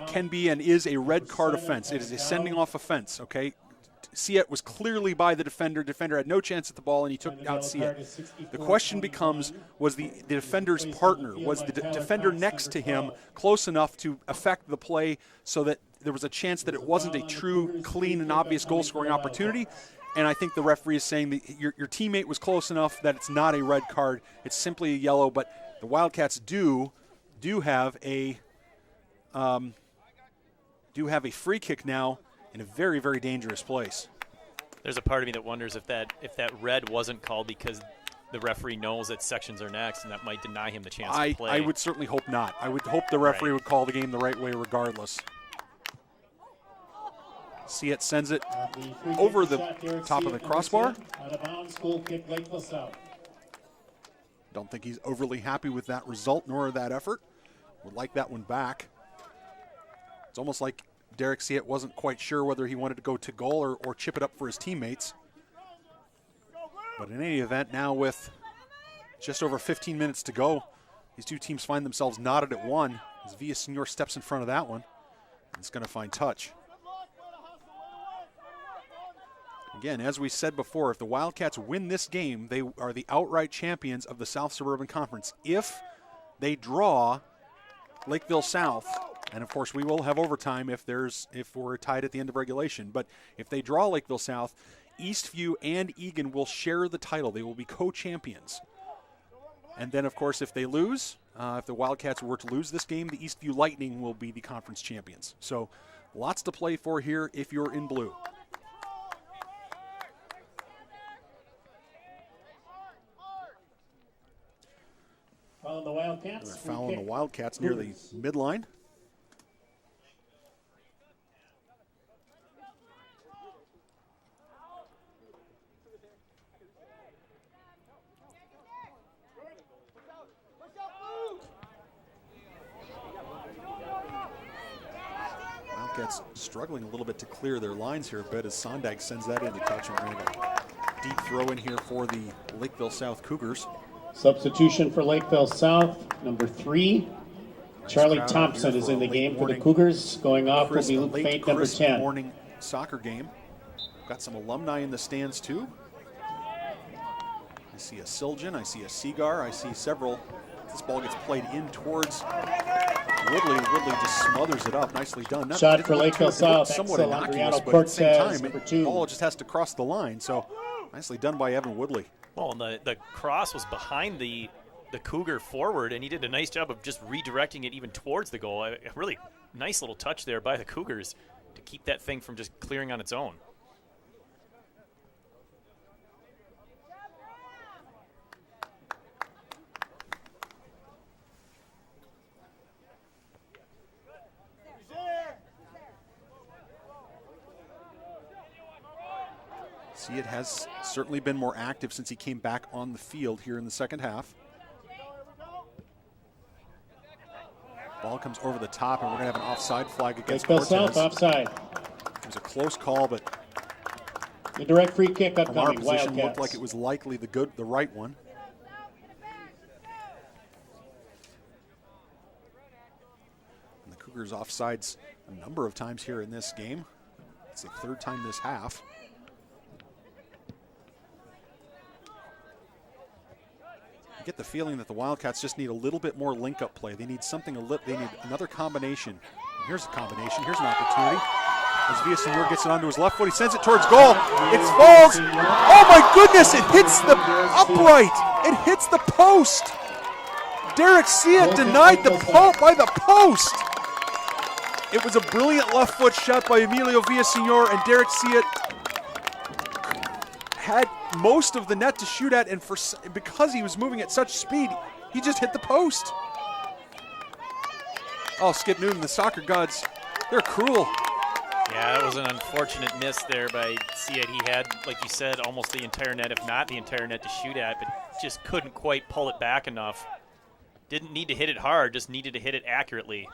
can be and is a red card offense. It is a sending-off offense, okay? Siet was clearly by the defender. Defender had no chance at the ball, and he took out Siet. The question becomes, was the defender's partner, was the defender next to him close enough to affect the play so that there was a chance that it wasn't a true, clean, and obvious goal-scoring opportunity? And I think the referee is saying that your teammate was close enough that it's not a red card. It's simply a yellow, but the Wildcats do have a free kick now in a very, very dangerous place. There's a part of me that wonders if that red wasn't called because the referee knows that sections are next, and that might deny him the chance to play. I would certainly hope not. I would hope the referee would call the game the right way regardless. Siet sends it over the top of the crossbar. Don't think he's overly happy with that result nor that effort. Would like that one back. It's almost like Derek Siet wasn't quite sure whether he wanted to go to goal or chip it up for his teammates. But in any event, now with just over 15 minutes to go, these two teams find themselves knotted at 1 as Villaseñor steps in front of that one. It's going to find touch. Again, as we said before, if the Wildcats win this game, they are the outright champions of the South Suburban Conference. If they draw Lakeville South, and of course we will have overtime if we're tied at the end of regulation, but if they draw Lakeville South, Eastview and Eagan will share the title. They will be co-champions. And then, of course, if they lose, if the Wildcats were to lose this game, the Eastview Lightning will be the conference champions. So lots to play for here if you're in blue. Fouling the Wildcats. They're fouling the Wildcats near the midline. Wildcats struggling a little bit to clear their lines here a bit as Sondag sends that into touch. And we're going to have a deep throw in here for the Lakeville South Cougars. Substitution for Lakeville South, number 3. Charlie Thompson is in the game for the Cougars. Going off will be Luke Faint, number 10. Morning soccer game. Got some alumni in the stands too. I see a Siljan, I see a Seagar, I see several. This ball gets played in towards Woodley. Woodley just smothers it up. Nicely done. Shot for Lakeville South. Somewhat innocuous, but at the same time, the ball just has to cross the line. So nicely done by Evan Woodley. Well, and the cross was behind the Cougar forward, and he did a nice job of just redirecting it even towards the goal. A really nice little touch there by the Cougars to keep that thing from just clearing on its own. It has certainly been more active since he came back on the field here in the second half. Ball comes over the top, and we're going to have an offside flag against Cortez. South offside. It was a close call, but the direct free kick upcoming. From our position, Wildcats. looked like it was likely the right one. And the Cougars offsides a number of times here in this game. It's the third time this half. Get the feeling that the Wildcats just need a little bit more link-up play. They need something, they need another combination. And here's a combination, here's an opportunity. As Villaseñor gets it onto his left foot, he sends it towards goal. It falls, oh my goodness, it hits the upright. It hits the post. Derek Siet denied the by the post. It was a brilliant left foot shot by Emilio Villaseñor, and Derek Siet had most of the net to shoot at, and because he was moving at such speed, he just hit the post. Oh, Skip Newton, the soccer gods, they're cruel. Yeah, that was an unfortunate miss there by Siet. He had, like you said, almost the entire net, if not the entire net to shoot at, but just couldn't quite pull it back enough. Didn't need to hit it hard, just needed to hit it accurately.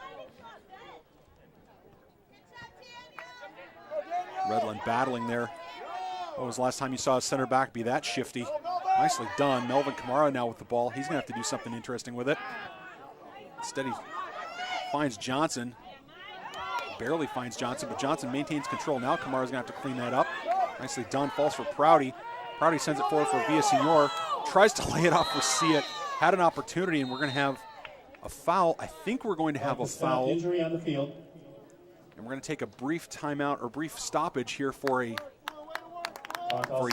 Redland battling there. When was the last time you saw a center back be that shifty? Nicely done. Melvin Kamara now with the ball. He's going to have to do something interesting with it. Instead, he finds Johnson. Barely finds Johnson, but Johnson maintains control. Now Kamara's going to have to clean that up. Nicely done. Falls for Prouty. Prouty sends it forward for Villaseñor. Tries to lay it off for Siet. Had an opportunity, and we're going to have a foul. I think we're going to have a foul. Injury on the field. And we're going to take a brief timeout or brief stoppage here for a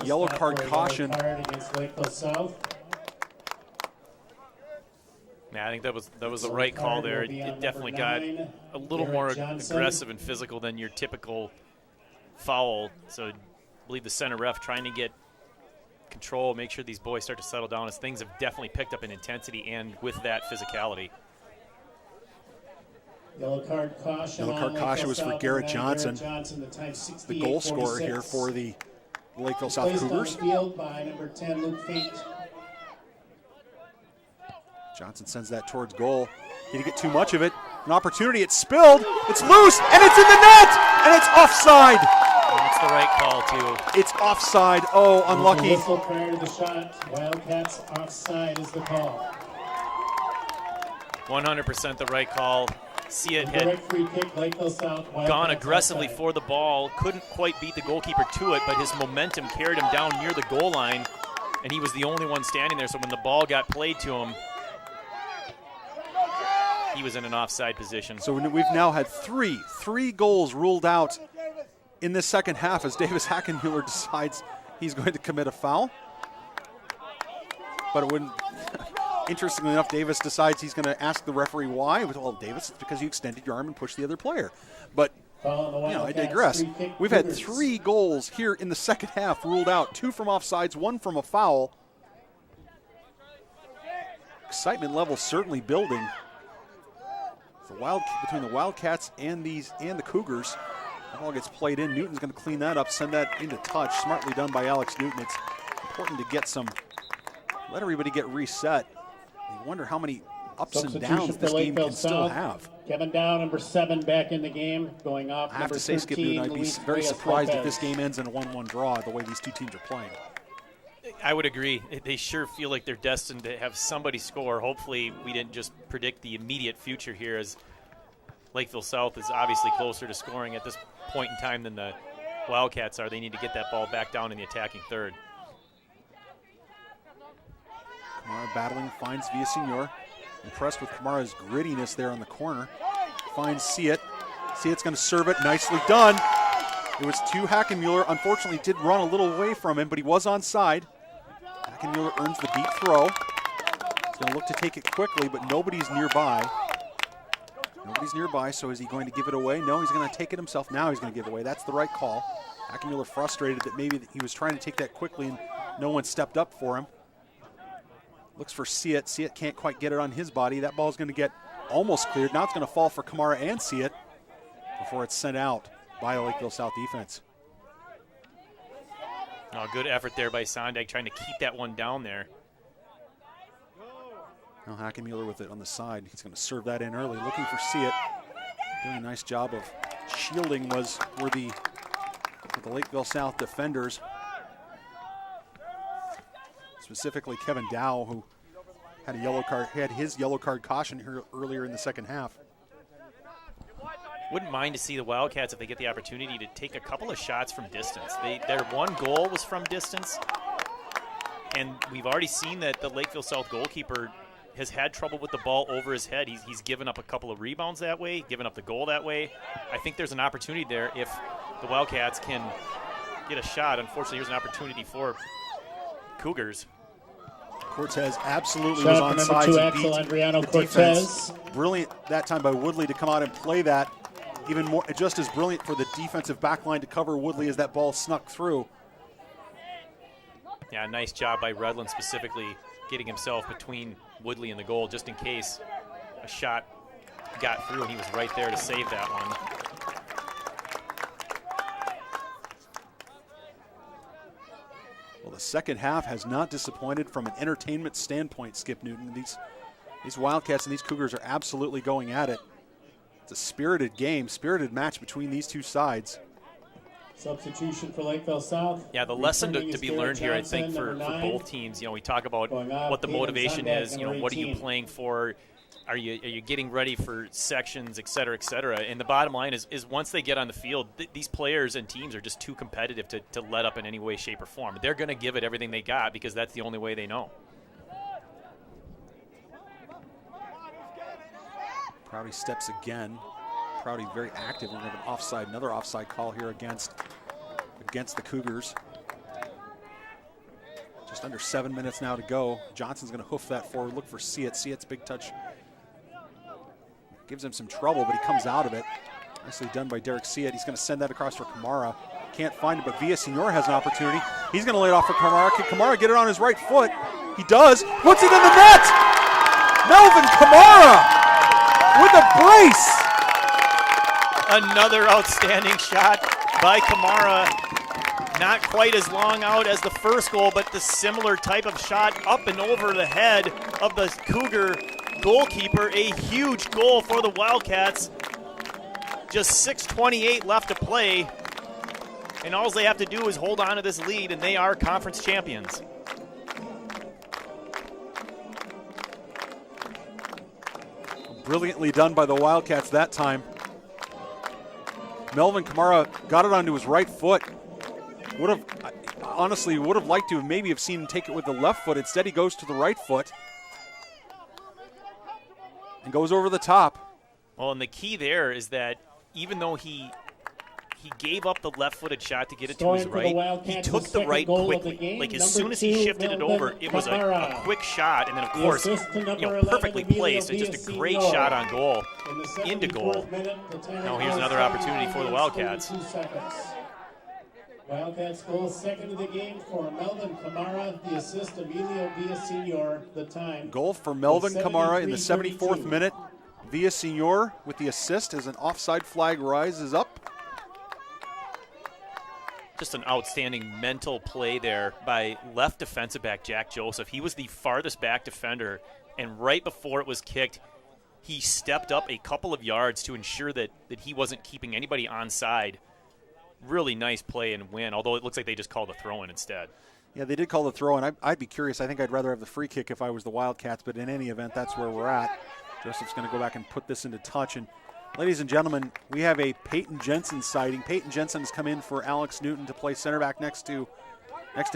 yellow card caution. Against Lakeville South. Yeah, I think that was the right call there. It definitely got a little more aggressive and physical than your typical foul. So I believe the center ref trying to get control, make sure these boys start to settle down, as things have definitely picked up in intensity and with that physicality. Yellow card caution was for Garrett Johnson, the goal scorer here for the Lakeville South Cougars. Placed on the field by number 10, Luke Faint. Johnson sends that towards goal. Did he get too much of it? An opportunity, it's spilled, it's loose, and it's in the net, and it's offside. That's the right call, too. It's offside. Oh, unlucky. Whistle prior to the shot. Wildcats offside is the call. 100% the right call. See it hit. Direct free kick, Lakeville South. Wildcats Gone aggressively offside. for the ball. Couldn't quite beat the goalkeeper to it, but his momentum carried him down near the goal line, and he was the only one standing there. So when the ball got played to him, he was in an offside position. So we've now had three goals ruled out in this second half as Davis Hackenmuller decides he's going to commit a foul. But it wouldn't. Interestingly enough, Davis decides he's going to ask the referee why. Well, Davis, it's because you extended your arm and pushed the other player. But, I digress. We've had 3 goals here in the second half ruled out. 2 from offsides, 1 from a foul. Excitement level certainly building. Between the Wildcats and the Cougars. The ball gets played in. Newton's going to clean that up, send that into touch. Smartly done by Alex Newton. It's important to let everybody get reset. You wonder how many ups and downs this game can still have. Kevin Dow, number 7, back in the game, going off. I have to say, Skip Newton, I'd be very surprised if this game ends in a 1-1 draw the way these two teams are playing. I would agree. They sure feel like they're destined to have somebody score. Hopefully we didn't just predict the immediate future here, as Lakeville South is obviously closer to scoring at this point in time than the Wildcats are. They need to get that ball back down in the attacking third. Kamara battling, finds Villasenor. Impressed with Kamara's grittiness there on the corner. Finds Siet. Siet's going to serve it. Nicely done. It was to Hackenmuller. Unfortunately, did run a little away from him, but he was onside. Hackenmuller earns the deep throw. He's going to look to take it quickly, but nobody's nearby. Nobody's nearby, so is he going to give it away? No, he's going to take it himself. Now he's going to give it away. That's the right call. Hackenmuller frustrated that maybe he was trying to take that quickly and no one stepped up for him. Looks for Siet. Siet can't quite get it on his body. That ball's going to get almost cleared. Now it's going to fall for Kamara and Siet before it's sent out by the Lakeville South defense. Oh, good effort there by Sondag, trying to keep that one down there. Now Hackenmuller with it on the side. He's going to serve that in early. Looking for Siet. Doing a nice job of shielding were the Lakeville South defenders. Specifically Kevin Dow, who had his yellow card caution here earlier in the second half. Wouldn't mind to see the Wildcats, if they get the opportunity, to take a couple of shots from distance. Their one goal was from distance, and we've already seen that the Lakeville South goalkeeper has had trouble with the ball over his head. He's given up a couple of rebounds that way, given up the goal that way. I think there's an opportunity there if the Wildcats can get a shot. Unfortunately, here's an opportunity for Cougars. Cortez absolutely Shot was for onside number 2, to Axel beat Adriano the Cortez. defense. Brilliant that time by Woodley to come out and play that. Even more, just as brilliant for the defensive back line to cover Woodley as that ball snuck through. Yeah, nice job by Redland, specifically getting himself between Woodley and the goal just in case a shot got through, and he was right there to save that one. Well, the second half has not disappointed from an entertainment standpoint, Skip Newton. These Wildcats and these Cougars are absolutely going at it. It's a spirited game, spirited match between these two sides. Substitution for Lakeville South. Yeah, the lesson to be learned here, I think, for both teams. We talk about what the motivation is. What are you playing for? Are you getting ready for sections, et cetera, et cetera? And the bottom line is once they get on the field, these players and teams are just too competitive to let up in any way, shape, or form. They're going to give it everything they got because that's the only way they know. Prouty steps again. Prouty very active. We're going to have another offside call here against the Cougars. Just under 7 minutes now to go. Johnson's going to hoof that forward. Look for Siet. Siet's big touch gives him some trouble, but he comes out of it. Nicely done by Derek Siet. He's going to send that across for Kamara. Can't find it, but Villasenor has an opportunity. He's going to lay it off for Kamara. Can Kamara get it on his right foot? He does. Puts it in the net! Melvin Kamara with a brace! Another outstanding shot by Kamara. Not quite as long out as the first goal, but the similar type of shot up and over the head of the Cougar goalkeeper. A huge goal for the Wildcats. Just 6:28 left to play, and all they have to do is hold on to this lead, and they are conference champions. Brilliantly done by the Wildcats that time. Melvin Kamara got it onto his right foot. Would have liked to have maybe have seen him take it with the left foot. Instead, he goes to the right foot and goes over the top. Well, and the key there is that even though he gave up the left-footed shot to get it to his right, he took the right quickly. Like as soon as he shifted it over, it was a quick shot, and then of course, perfectly placed. It's just a great shot on goal, into goal. Now here's another opportunity for the Wildcats. Wildcats goal, second of the game for Melvin Kamara, the assist Emilio Villasenor, the time. Goal for Melvin Kamara in the 74th minute. Villasenor with the assist as an offside flag rises up. Just an outstanding mental play there by left defensive back Jack Joseph. He was the farthest back defender, and right before it was kicked, he stepped up a couple of yards to ensure that he wasn't keeping anybody onside. Really nice play and win, although it looks like they just called a throw-in instead. Yeah, they did call the throw-in. I'd be curious. I think I'd rather have the free kick if I was the Wildcats, but in any event, that's where we're at. Joseph's going to go back and put this into touch. And ladies and gentlemen, we have a Peyton Jensen sighting. Peyton Jensen has come in for Alex Newton to play center back next to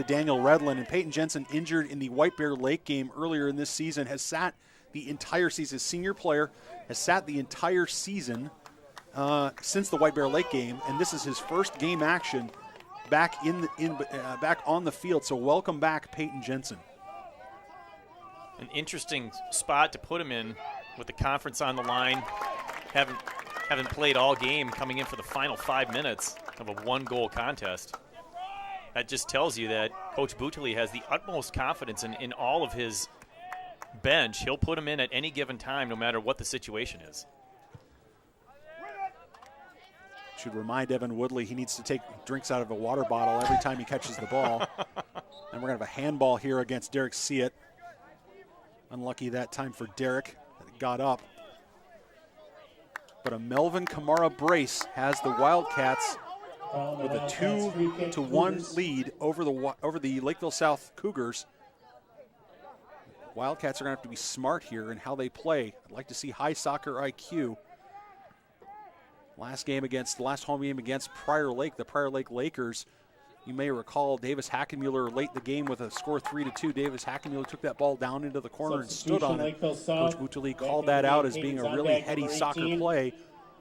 Daniel Redlin. And Peyton Jensen, injured in the White Bear Lake game earlier in this season, has sat the entire season. His senior player has sat the entire season since the White Bear Lake game, and this is his first game action back back on the field. So welcome back, Peyton Jensen. An interesting spot to put him in with the conference on the line. Haven't played all game, coming in for the final 5 minutes of a one-goal contest. That just tells you that Coach Buteli has the utmost confidence in all of his bench. He'll put him in at any given time, no matter what the situation is. Should remind Evan Woodley he needs to take drinks out of a water bottle every time he catches the ball. And we're going to have a handball here against Derek Seat. Unlucky that time for Derek that it got up. But a Melvin Kamara brace has the Wildcats with a 2-1 lead over the Lakeville South Cougars. Wildcats are going to have to be smart here in how they play. I'd like to see high soccer IQ. Last home game against Prior Lake, the Prior Lake Lakers. You may recall Davis Hackenmuller late in the game with a score 3-2. Davis Hackenmuller took that ball down into the corner and stood on it. Coach Buteli called that out as being a really heady soccer play.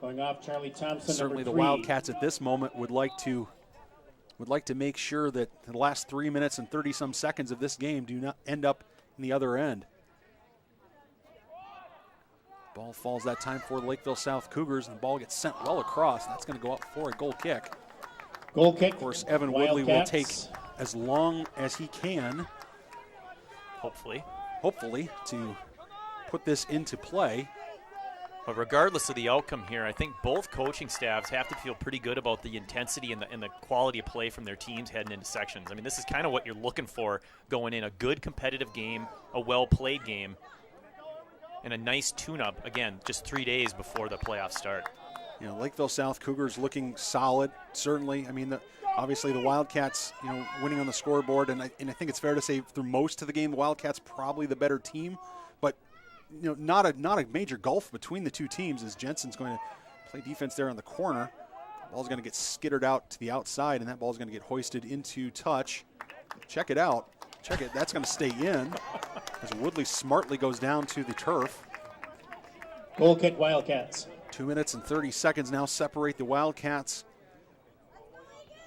Going off Charlie Thompson. Certainly the Wildcats at this moment would like to make sure that the last 3 minutes and 30-some seconds of this game do not end up in the other end. Ball falls that time for the Lakeville South Cougars, and the ball gets sent well across. That's going to go up for a goal kick. Goal kick. Of course, Evan Woodley will take as long as he can, hopefully, to put this into play. But regardless of the outcome here, I think both coaching staffs have to feel pretty good about the intensity and the quality of play from their teams heading into sections. I mean, this is kind of what you're looking for going in, a good competitive game, a well-played game, and a nice tune-up, again, just 3 days before the playoffs start. You know, Lakeville South Cougars looking solid, certainly. I mean, obviously the Wildcats, winning on the scoreboard, and I think it's fair to say through most of the game, the Wildcats probably the better team, but not a major gulf between the two teams as Jensen's going to play defense there on the corner. Ball's going to get skittered out to the outside, and that ball's going to get hoisted into touch. Check it out. That's going to stay in as Woodley smartly goes down to the turf. Goal kick, Wildcats. 2 minutes and 30 seconds now separate the Wildcats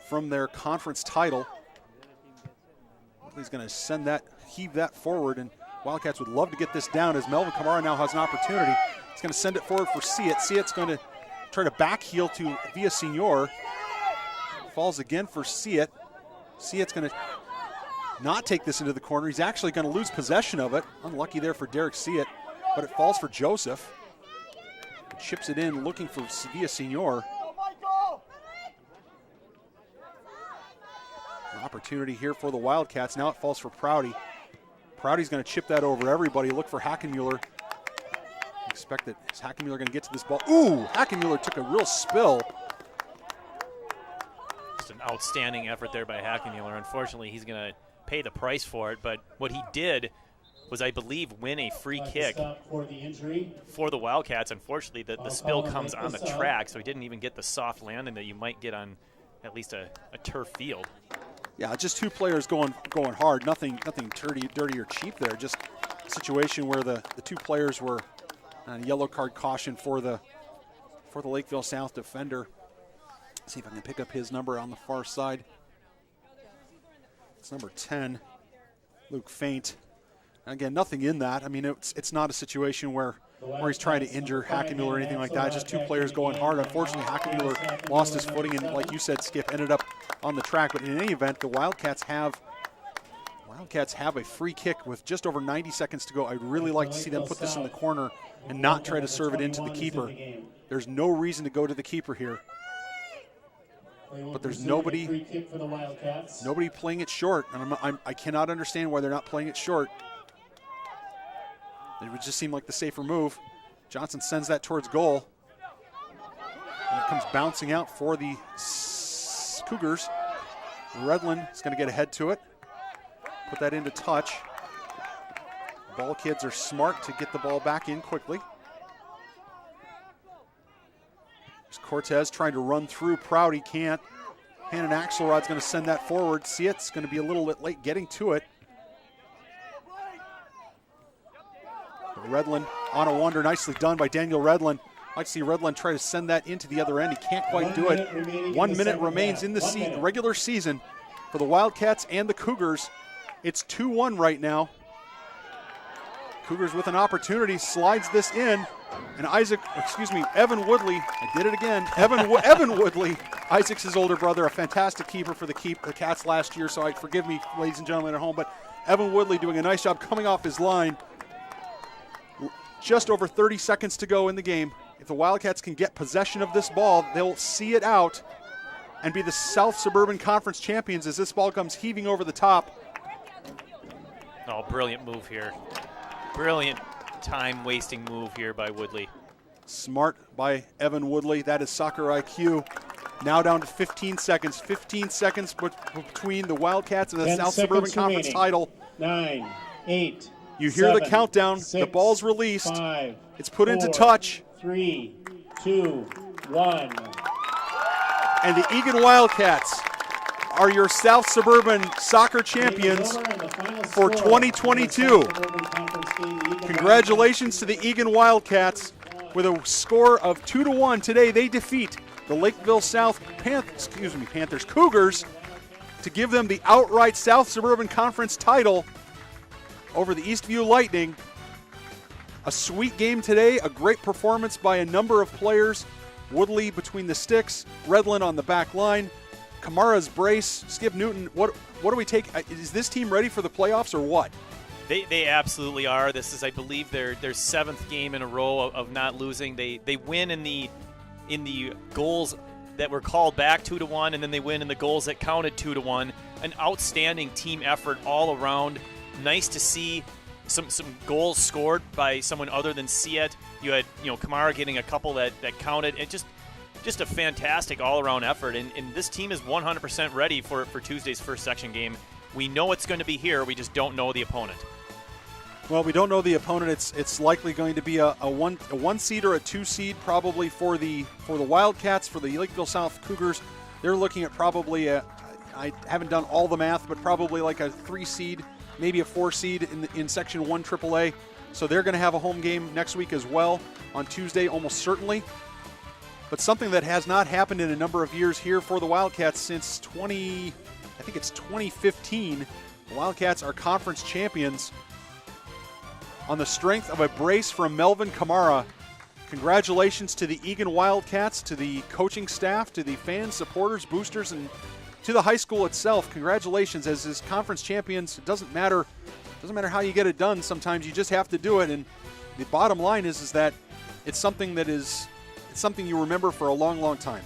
from their conference title. Woodley's going to heave that forward, and Wildcats would love to get this down as Melvin Kamara now has an opportunity. He's going to send it forward for Seat. Seat's going to try to back heel to Villasenor. Falls again for Seat. Seat's going to not take this into the corner. He's actually going to lose possession of it. Unlucky there for Derek Seat, but it falls for Joseph. Chips it in looking for Villasenor. opportunity here for the Wildcats. Now it falls for Prouty. Prouty's going to chip that over everybody. Look for Hackenmuller. Expect that is Hackenmuller going to get to this ball. Ooh, Hackenmuller took a real spill. Just an outstanding effort there by Hackenmuller. Unfortunately, he's going to pay the price for it, but what he did was, I believe, win a free kick for the Wildcats. Unfortunately, the spill comes on the track, so he didn't even get the soft landing that you might get on at least a turf field. Yeah, just two players going hard. Nothing dirty or cheap there. Just a situation where the two players were on a yellow card caution for the Lakeville South defender. Let's see if I can pick up his number on the far side. It's number 10, Luke Faint. Again, nothing in that. I mean, it's not a situation where he's trying to injure Hackenmuller or anything like that. Just two players going hard. Unfortunately, Hackenmuller lost his footing and, like you said, Skip, ended up on the track. But in any event, the Wildcats have a free kick with just over 90 seconds to go. I'd really like to see them put this in the corner and not try to serve it into the keeper. There's no reason to go to the keeper here. But there's nobody playing it short. And I cannot understand why they're not playing it short. It would just seem like the safer move. Johnson sends that towards goal. And it comes bouncing out for the Cougars. Redland is going to get ahead to it. Put that into touch. Ball kids are smart to get the ball back in quickly. There's Cortez trying to run through. Prouty can't. Hannon Axelrod's going to send that forward. See, it's going to be a little bit late getting to it. Redland on a wonder, nicely done by Daniel Redland. I'd like to see Redland try to send that into the other end. He can't quite do it. 1 minute remains in the regular season for the Wildcats and the Cougars. It's 2-1 right now. Cougars with an opportunity, slides this in, and Evan Woodley, I did it again, Evan Woodley, Isaac's older brother, a fantastic keeper for the Cats last year, so forgive me, ladies and gentlemen at home, but Evan Woodley doing a nice job coming off his line. Just over 30 seconds to go in the game. If the Wildcats can get possession of this ball, they'll see it out and be the South Suburban Conference champions as this ball comes heaving over the top. Oh, brilliant move here. Brilliant time-wasting move here by Woodley. Smart by Evan Woodley. That is soccer IQ. Now down to 15 seconds. 15 seconds between the Wildcats and the South Suburban Conference title. 9, 8. You hear 7, the countdown. 6, the ball's released. 5, it's put 4, into touch. 3, 2, 1. And the Eagan Wildcats are your South Suburban soccer champions for 2022. Congratulations to the Eagan Wildcats with a score of 2-1 today. They defeat the Lakeville South Panthers Cougars to give them the outright South Suburban Conference title over the Eastview Lightning. A sweet game today, a great performance by a number of players. Woodley between the sticks, Redland on the back line, Kamara's brace, Skip Newton. What do we take? Is this team ready for the playoffs or what? They absolutely are. This is, I believe, their seventh game in a row of not losing. They win in the goals that were called back 2-1, and then they win in the goals that counted 2-1. An outstanding team effort all around. Nice to see some goals scored by someone other than Siet. You had Kamara getting a couple that counted. It just a fantastic all-around effort, and this team is 100% ready for Tuesday's first section game. We know it's going to be here. We just don't know the opponent. Well, we don't know the opponent. It's likely going to be a one seed or a 2 seed probably for the Wildcats. For the Lakeville South Cougars, they're looking at probably I haven't done all the math, but probably like a 3 seed, maybe a 4 seed in Section 1 AAA. So they're going to have a home game next week as well on Tuesday, almost certainly. But something that has not happened in a number of years here for the Wildcats since 2015. The Wildcats are conference champions on the strength of a brace from Melvin Kamara. Congratulations to the Eagan Wildcats, to the coaching staff, to the fans, supporters, boosters, and to the high school itself. Congratulations as conference champions. It doesn't matter how you get it done. Sometimes you just have to do it. And the bottom line is that it's something you remember for a long, long time.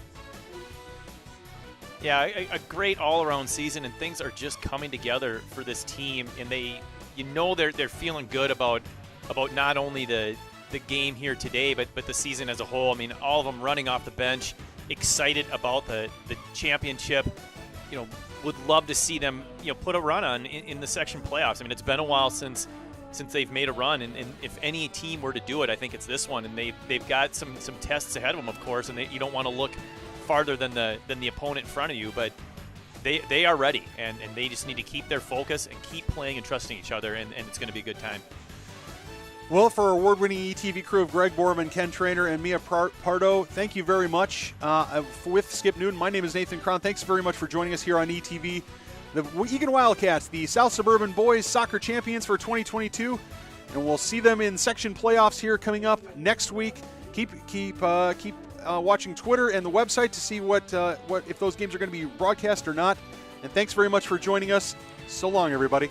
Yeah, a great all-around season, and things are just coming together for this team. And they're feeling good about not only the game here today, but the season as a whole. I mean, all of them running off the bench, excited about the championship. Would love to see them put a run on in the section playoffs. I mean, it's been a while since they've made a run, and if any team were to do it, I think it's this one. And they've got some tests ahead of them, of course, and you don't want to look farther than the opponent in front of you, but they are ready, and they just need to keep their focus and keep playing and trusting each other, and it's going to be a good time. Well, for our award-winning ETV crew of Greg Borman, Ken Trainer, and Mia Pardo, thank you very much. With Skip Newton, my name is Nathan Cron. Thanks very much for joining us here on ETV. The Eagan Wildcats, the South Suburban Boys Soccer Champions for 2022, and we'll see them in section playoffs here coming up next week. Keep watching Twitter and the website to see what if those games are going to be broadcast or not. And thanks very much for joining us. So long, everybody.